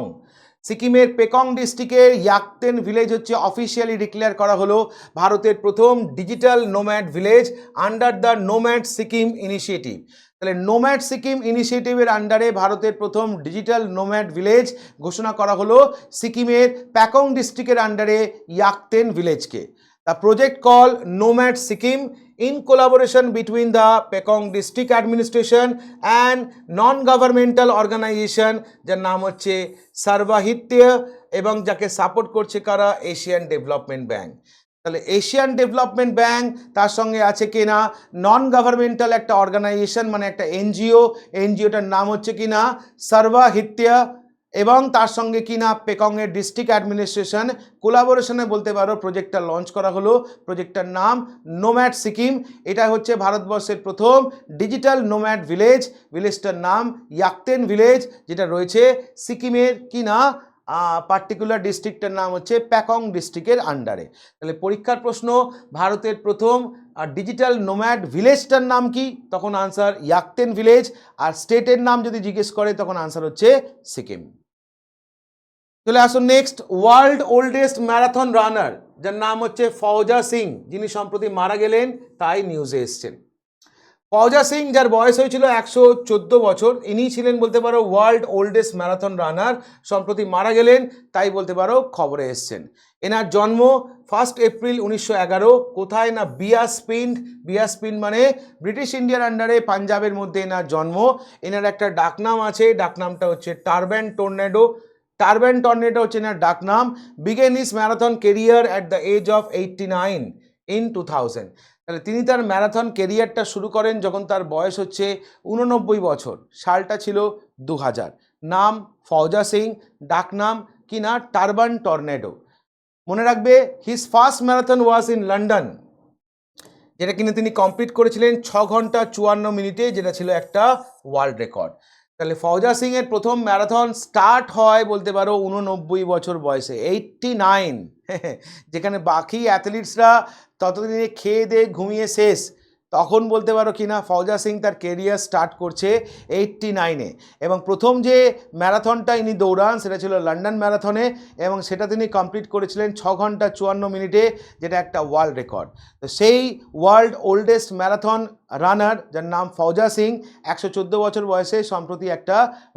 সিকিমের পেকং ডিস্ট্রিক্টের ইয়াকতেন ভিলেজ হচ্ছে অফিসিয়ালি ডিক্লেয়ার করা হলো ভারতের প্রথম digital nomad village under the nomad Sikkim initiative. তাহলে নোম্যাড সিকিম ইনিশিয়েটিভের আন্ডারে ভারতের প্রথম ডিজিটাল নোম্যাড ভিলেজ ঘোষণা করা হলো সিকিমের প্যাকং ডিস্ট্রিক্টের আন্ডারে ইয়াকতেন ভিলেজকে। The project call nomad Sikkim in collaboration between the Pekong district administration and non-governmental organization যার নাম হচ্ছে সর্বাহিত্য এবং যাকে সাপোর্ট করছে কারা, এশিয়ান ডেভেলপমেন্ট ব্যাংক। তাহলে এশিয়ান ডেভেলপমেন্ট ব্যাংক, তার সঙ্গে আছে কিনা নন গভর্নমেন্টাল একটা অর্গানাইজেশন মানে একটা এনজিও, এনজিওটার নাম হচ্ছে কিনা সর্বাহিত্য, এবং তার সঙ্গে কিনা পেকংয়ের ডিস্ট্রিক্ট অ্যাডমিনিস্ট্রেশন কোলাবোরেশনে বলতে পারো প্রজেক্টটা লঞ্চ করা হলো। প্রজেক্টটার নাম নোম্যাড সিকিম। এটা হচ্ছে ভারতবর্ষের প্রথম ডিজিটাল নোম্যাড ভিলেজ, ভিলেজটার নাম ইয়াকতেন ভিলেজ, যেটা রয়েছে সিকিমের কিনা পার্টিকুলার ডিস্ট্রিক্টের নাম হচ্ছে প্যাকং ডিস্ট্রিক্টের আন্ডারে। তাহলে পরীক্ষার প্রশ্ন, ভারতের প্রথম ডিজিটাল নোম্যাড ভিলেজটার নাম কি, তখন আনসার ইয়াকতেন ভিলেজ, আর স্টেটের নাম যদি জিজ্ঞেস করে তখন আনসার হচ্ছে সিকিম। চলে আসুন নেক্সট, ওয়ার্ল্ড ওল্ডেস্ট ম্যারাথন রানার যার নাম হচ্ছে ফৌজা সিং, যিনি সম্প্রতি মারা গেলেন তাই নিউজে এসছেন। ফৌজা সিং যার বয়স হয়েছিল 114 বছর, ইনি ছিলেন বলতে পারো ওয়ার্ল্ড ওল্ডেস্ট ম্যারাথন রানার, সম্প্রতি মারা গেলেন তাই বলতে পারো খবরে এসছেন। এনার জন্ম 1 এপ্রিল 1911, কোথায়, না বিয়াসপিন্ড। বিয়াসপিন্ড মানে ব্রিটিশ ইন্ডিয়ার আন্ডারে পাঞ্জাবের মধ্যে এনার জন্ম। এনার একটা ডাকনাম আছে, ডাকনামটা হচ্ছে টারব্যান টর্নেডো। টারব্যান টর্নেডো হচ্ছে এনার ডাকনাম। Began his marathon career at the age of 89 in 2000। তাহলে তিনি তার ম্যারাথন কেরিয়ারটা শুরু করেন যখন তার বয়স হচ্ছে 89 বছর, সালটা ছিল 2000। নাম ফৌজা সিং, ডাকনাম কিনা টারবান টর্নেডো। মনে রাখবে his first marathon was in London, যেটা কিনা তিনি কমপ্লিট করেছিলেন 6 ঘন্টা 54 মিনিটে, যেটা ছিল একটা ওয়ার্ল্ড রেকর্ড। তাহলে ফৌজা সিং এর প্রথম ম্যারাথন স্টার্ট হয় বলতে পারো 89 বছর বয়সে, 89, যেখানে বাকি অ্যাথলিটসরা ততদিনে খেয়ে দিয়ে ঘুমিয়ে শেষ, তখন বলতে পারো কিনা ফৌজা সিং তার কেরিয়ার স্টার্ট করছে 89-এ। এবং প্রথম যে ম্যারাথনটা ইনি দৌড়ান সেটা ছিল লন্ডন ম্যারাথনে, এবং সেটা তিনি কমপ্লিট করেছিলেন 6 ঘন্টা 54 মিনিটে, যেটা একটা ওয়ার্ল্ড রেকর্ড। তো সেই ওয়ার্ল্ড ওল্ডেস্ট ম্যারাথন রানার যার নাম ফৌজা সিং 114 বছর বয়সে সম্প্রতি একটা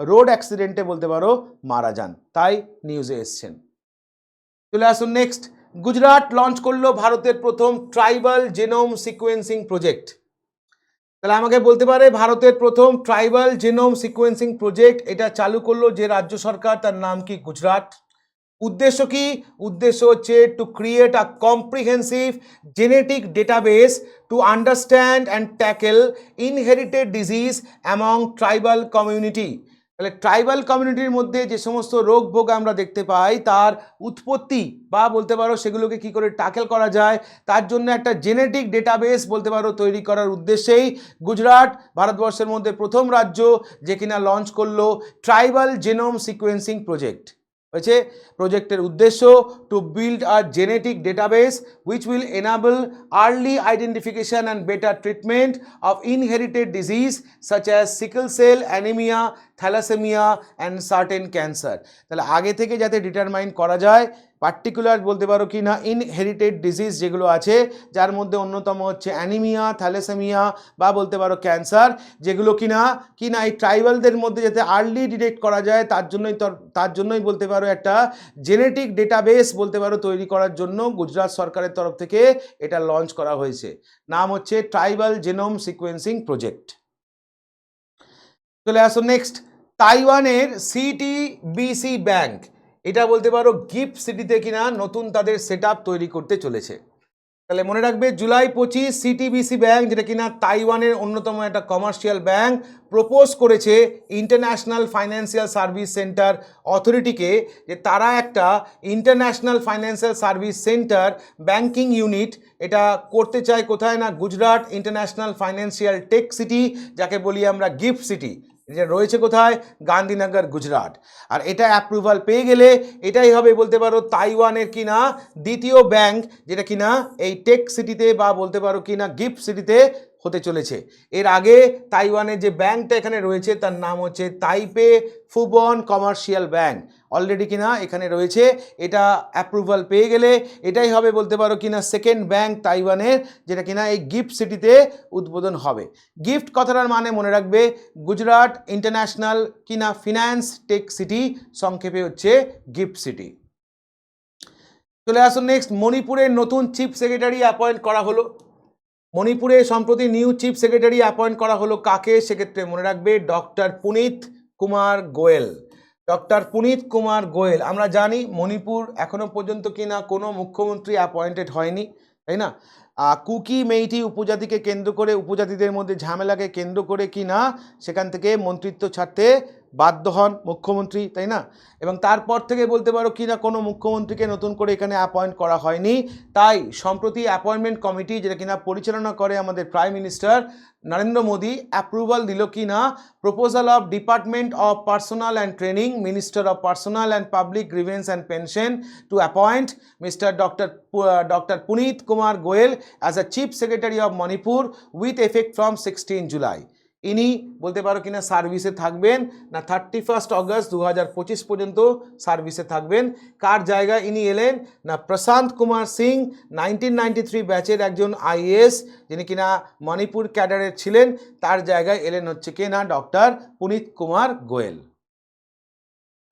রোড অ্যাক্সিডেন্টে বলতে পারো মারা যান, তাই নিউজে এসছেন। চলে আসুন নেক্সট, গুজরাট লঞ্চ করলো ভারতের প্রথম ট্রাইবাল জেনোম সিকোয়েন্সিং প্রজেক্ট। তাহলে আমাকে বলতে পারে ভারতের প্রথম ট্রাইবাল জেনোম সিকোয়েন্সিং প্রজেক্ট এটা চালু করলো যে রাজ্য সরকার, তার নাম কি, গুজরাট। উদ্দেশ্য কি, উদ্দেশ্য হচ্ছে to create a comprehensive genetic database to understand and tackle inherited disease among tribal community. তাহলে ট্রাইবাল কমিউনিটির মধ্যে যে সমস্ত রোগ ভোগ আমরা দেখতে পাই তার উৎপত্তি বা বলতে পারো সেগুলোকে কি করে ট্যাকেল করা যায়, তার জন্য একটা জেনেটিক ডেটাবেস বলতে পারো তৈরি করার উদ্দেশ্যেই গুজরাট ভারতবর্ষের মধ্যে প্রথম রাজ্য যে কিনা লঞ্চ করলো ট্রাইবাল জেনোম সিকোয়েন্সিং প্রজেক্ট। হয়েছে প্রজেক্টের উদ্দেশ্য to build a genetic database which will enable early identification and better treatment of inherited disease such as sickle cell, anaemia, thalassaemia and certain cancer. তাহলে আগে থেকে যাতে ডিটারমাইন করা যায় পার্টিকুলার বলতে পারো কি না ইনহেরিটেড ডিজিজ যেগুলো আছে, যার মধ্যে অন্যতম হচ্ছে অ্যানিমিয়া, থ্যালাসেমিয়া বা বলতে পারো ক্যান্সার, যেগুলো কিনা এই ট্রাইবালদের মধ্যে যাতে আর্লি ডিটেক্ট করা যায় তার জন্যই বলতে পারো একটা জেনেটিক ডেটাবেস বলতে পারো তৈরি করার জন্য গুজরাট সরকারের তরফ থেকে এটা লঞ্চ করা হয়েছে। নাম হচ্ছে ট্রাইবাল জেনোম সিকোয়েন্সিং প্রজেক্ট। চলে আসো নেক্সট, তাইওয়ানের সিটিবিসি ব্যাংক, এটা বলতে পারো গিফট সিটিতে কিনা নতুন তাদের সেট তৈরি করতে চলেছে। তাহলে মনে রাখবে জুলাই 25 সিটিবিসি ব্যাংক, যেটা কিনা তাইওয়ানের অন্যতম একটা কমার্শিয়াল ব্যাংক, প্রপোজ করেছে ইন্টারন্যাশনাল ফাইন্যান্সিয়াল সার্ভিস সেন্টার অথরিটিকে যে তারা একটা international financial service centre banking unit এটা করতে চায় কোথায় না Gujarat international financial take city, যাকে বলি আমরা গিফট সিটি, এটা রয়েছে কোথায় গান্ধীনগর গুজরাট। আর এটা অ্যাপ্রুভাল পেয়ে গেলে এটাই হবে বলতে পারো তাইওয়ানের কিনা দ্বিতীয় ব্যাংক যেটা কিনা এই টেক সিটিতে বা বলতে পারো কিনা গিফট সিটিতে হতে চলেছে। এর আগে তাইওয়ানের যে ব্যাংকটা এখানে রয়েছে তার নাম হচ্ছে তাইপে ফুবন কমার্শিয়াল ব্যাংক, অলরেডি কিনা এখানে রয়েছে। এটা অ্যাপ্রুভাল পেয়ে গেলে এটাই হবে বলতে পারো কিনা সেকেন্ড ব্যাংক তাইওয়ানের, যেটা কিনা এই গিফট সিটিতে উদ্বোধন হবে। গিফট কথাটার মানে মনে রাখবে গুজরাট ইন্টারন্যাশনাল কিনা ফিনান্স টেক সিটি, সংক্ষেপে হচ্ছে গিফট সিটি। চলে আসুন নেক্সট, মণিপুরের নতুন চিফ সেক্রেটারি অ্যাপয়েন্ট করা হলো। মণিপুরে সম্প্রতি নিউ চিফ সেক্রেটারি অ্যাপয়েন্ট করা হলো কাকে, সেক্ষেত্রে মনে রাখবে ডক্টর পুনিত কুমার গোয়েল। ডক্টর পুনিত কুমার গোয়েল, আমরা জানি মণিপুর এখনো পর্যন্ত কিনা কোনো মুখ্যমন্ত্রী অ্যাপয়েন্টেড হয়নি, তাই না? কুকি মেইটি উপজাতিকে কেন্দ্র করে, উপজাতিদের মধ্যে ঝামেলাকে কেন্দ্র করে কিনা সেখান থেকে মন্ত্রিত্ব ছাড়তে বাধ্য হন মুখ্যমন্ত্রী, তাই না? এবং তারপর থেকে বলতে পারো কিনা কোনো মুখ্যমন্ত্রীকে নতুন করে এখানে অ্যাপয়েন্ট করা হয়নি। তাই সম্প্রতি অ্যাপয়েন্টমেন্ট কমিটি যেটা কিনা পরিচালনা করে আমাদের prime minister Narendra Modi, approval দিল কিনা proposal of department of personnel and training, minister of personnel and public grievance and pension to appoint mister doctor Punit Kumar Goel as a chief secretary of Manipur with effect from 16 July. ইনি বলতে পারো কিনা সার্ভিসে থাকবেন না 31 August 2025 পর্যন্ত সার্ভিসে থাকবেন। কার জায়গায় ইনি এলেন না প্রশান্ত কুমার সিং, 1993 ব্যাচের একজন আইএএস যিনি কিনা মণিপুর ক্যাডারের ছিলেন, তার জায়গায় এলেন হচ্ছে কি না ডক্টর পুনিত কুমার গোয়েল।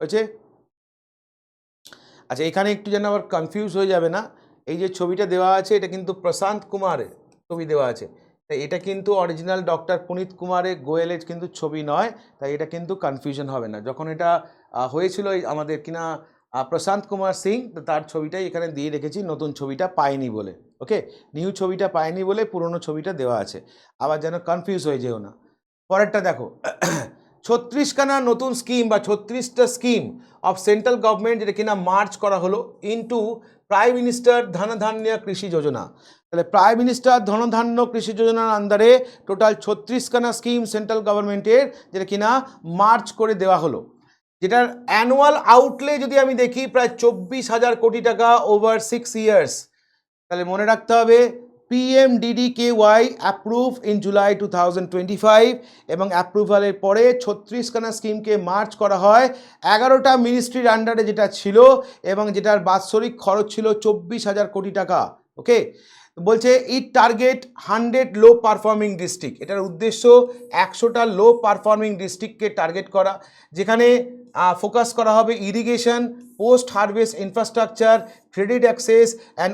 হয়েছে? আচ্ছা, এখানে একটু যেন আবার কনফিউজ হয়ে যাবে না, এই যে ছবিটা দেওয়া আছে এটা কিন্তু প্রশান্ত কুমারের ছবি দেওয়া আছে, তাই এটা কিন্তু অরিজিনাল ডক্টর পুনিত কুমারের গোয়েলের কিন্তু ছবি নয়, তাই এটা কিন্তু কনফিউশন হবে না। যখন এটা হয়েছিল আমাদের কিনা প্রশান্ত কুমার সিং, তার ছবিটাই এখানে দিয়ে রেখেছি, নতুন ছবিটা পায়নি বলে। ওকে, নিউ ছবিটা পায়নি বলে পুরনো ছবিটা দেওয়া আছে, আবার যেন কনফিউজ হয়ে যেও না। পরেরটা দেখো, 36খানা নতুন স্কিম বা 36টা স্কিম অফ সেন্ট্রাল গভর্নমেন্ট যেটা কিনা মার্চ করা হলো ইনটু প্রাইম মিনিস্টার ধনধান্য কৃষি যোজনা। তাহলে প্রাইম মিনিস্টার ধনধান্য কৃষি যোজনার আন্ডারে টোটাল 36খানা স্কিম সেন্ট্রাল গভর্নমেন্টের যেটা কিনা মার্চ করে দেওয়া হলো, যেটার অ্যানুয়াল আউটলে যদি আমি দেখি প্রায় 24,000 কোটি টাকা ওভার 6 ইয়ার্স। তাহলে মনে রাখতে হবে PMDDKY অ্যাপ্রুভ ইন জুলাই 2025 এবং অ্যাপ্রুভালের পরে 36খানা স্কিমকে মার্চ করা হয় 11টা মিনিস্ট্রির আন্ডারে যেটা ছিল এবং যেটার বাৎসরিক খরচ ছিল 24,000 কোটি টাকা। ওকে, বলছে ইট টার্গেট 100 লো পারফর্মিং ডিস্ট্রিক্ট, এটার উদ্দেশ্য 100টা লো পারফর্মিং ডিস্ট্রিক্টকে টার্গেট করা, যেখানে ফোকাস করা হবে irrigation, post harvest infrastructure, credit access and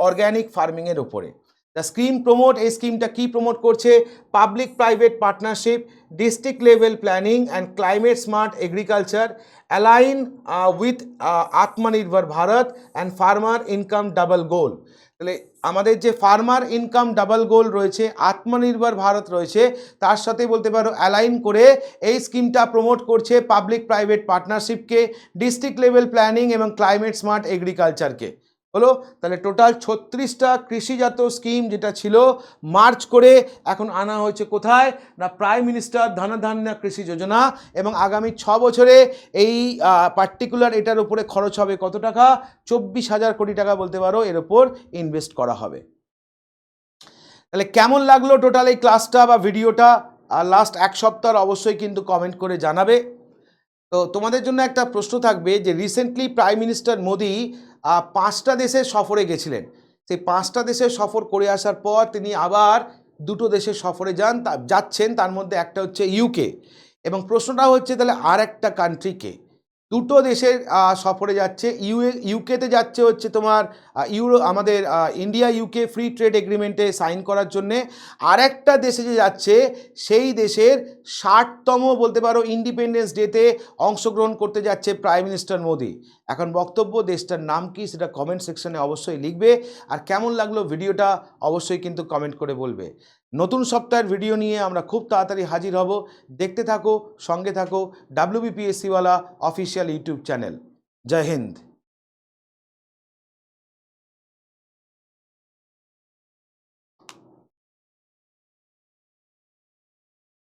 organic ফার্মিংয়ের ওপরে। দ্য স্কিম প্রমোট, এই স্কিমটা কি প্রমোট করছে? Public private partnership, district level planning and climate smart agriculture, align with Atmanirbhar Bharat and farmer income double goal. তাহলে আমাদের যে ফার্মার ইনকাম ডাবল গোল রয়েছে, আত্মনির্ভর ভারত রয়েছে, তার সাথে বলতে পারো অ্যালাইন করে এই স্কিমটা প্রমোট করছে পাবলিক প্রাইভেট পার্টনারশিপকে, ডিস্ট্রিক্ট লেভেল প্ল্যানিং এবং ক্লাইমেট স্মার্ট এগ্রিকালচারকে। হলো, তাহলে টোটাল 36টা কৃষিজাত স্কিম যেটা ছিল মার্চ করে এখন আনা হয়েছে কোথায় না প্রাইম মিনিস্টার ধনধান্য কৃষি যোজনা, এবং আগামী 6 বছরে এই পার্টিকুলার এটার উপরে খরচ হবে কত টাকা? 24,000 কোটি টাকা বলতে পারো এর উপর ইনভেস্ট করা হবে। তাহলে কেমন লাগলো টোটাল এই ক্লাসটা বা ভিডিওটা? লাস্ট এক সপ্তাহ অবশ্যই কিন্তু কমেন্ট করে জানাবে। তো তোমাদের জন্য একটা প্রশ্ন থাকবে যে রিসেন্টলি প্রাইম মিনিস্টার মোদি 5টা দেশের সফরে গেছিলেন। সেই 5টা দেশের সফর করে আসার পর তিনি আবার 2টো দেশের সফরে যাচ্ছেন, তার মধ্যে একটা হচ্ছে ইউকে। এবং প্রশ্নটা হচ্ছে তাহলে আর একটা কান্ট্রিকে, 2টো দেশের সফরে যাচ্ছে। ইউকেতে যাচ্ছে হচ্ছে তোমার আমাদের ইন্ডিয়া ইউকে ফ্রি ট্রেড এগ্রিমেন্টে সাইন করার জন্যে। আর একটা দেশে যে যাচ্ছে সেই দেশের 60তম বলতে পারো ইন্ডিপেন্ডেন্স ডেতে অংশগ্রহণ করতে যাচ্ছে প্রাইম মিনিস্টার মোদি। এখন বক্তব্য, দেশটার নাম কি সেটা কমেন্ট সেকশনে অবশ্যই লিখবে। আর কেমন লাগলো ভিডিওটা অবশ্যই কিন্তু কমেন্ট করে বলবে। নতুন সপ্তাহের ভিডিও নিয়ে আমরা খুব তাড়াতাড়ি হাজির হব। দেখতে থাকো, সঙ্গে থাকো WBPSC ওয়ালা অফিসিয়াল ইউটিউব চ্যানেল। জয় হিন্দ।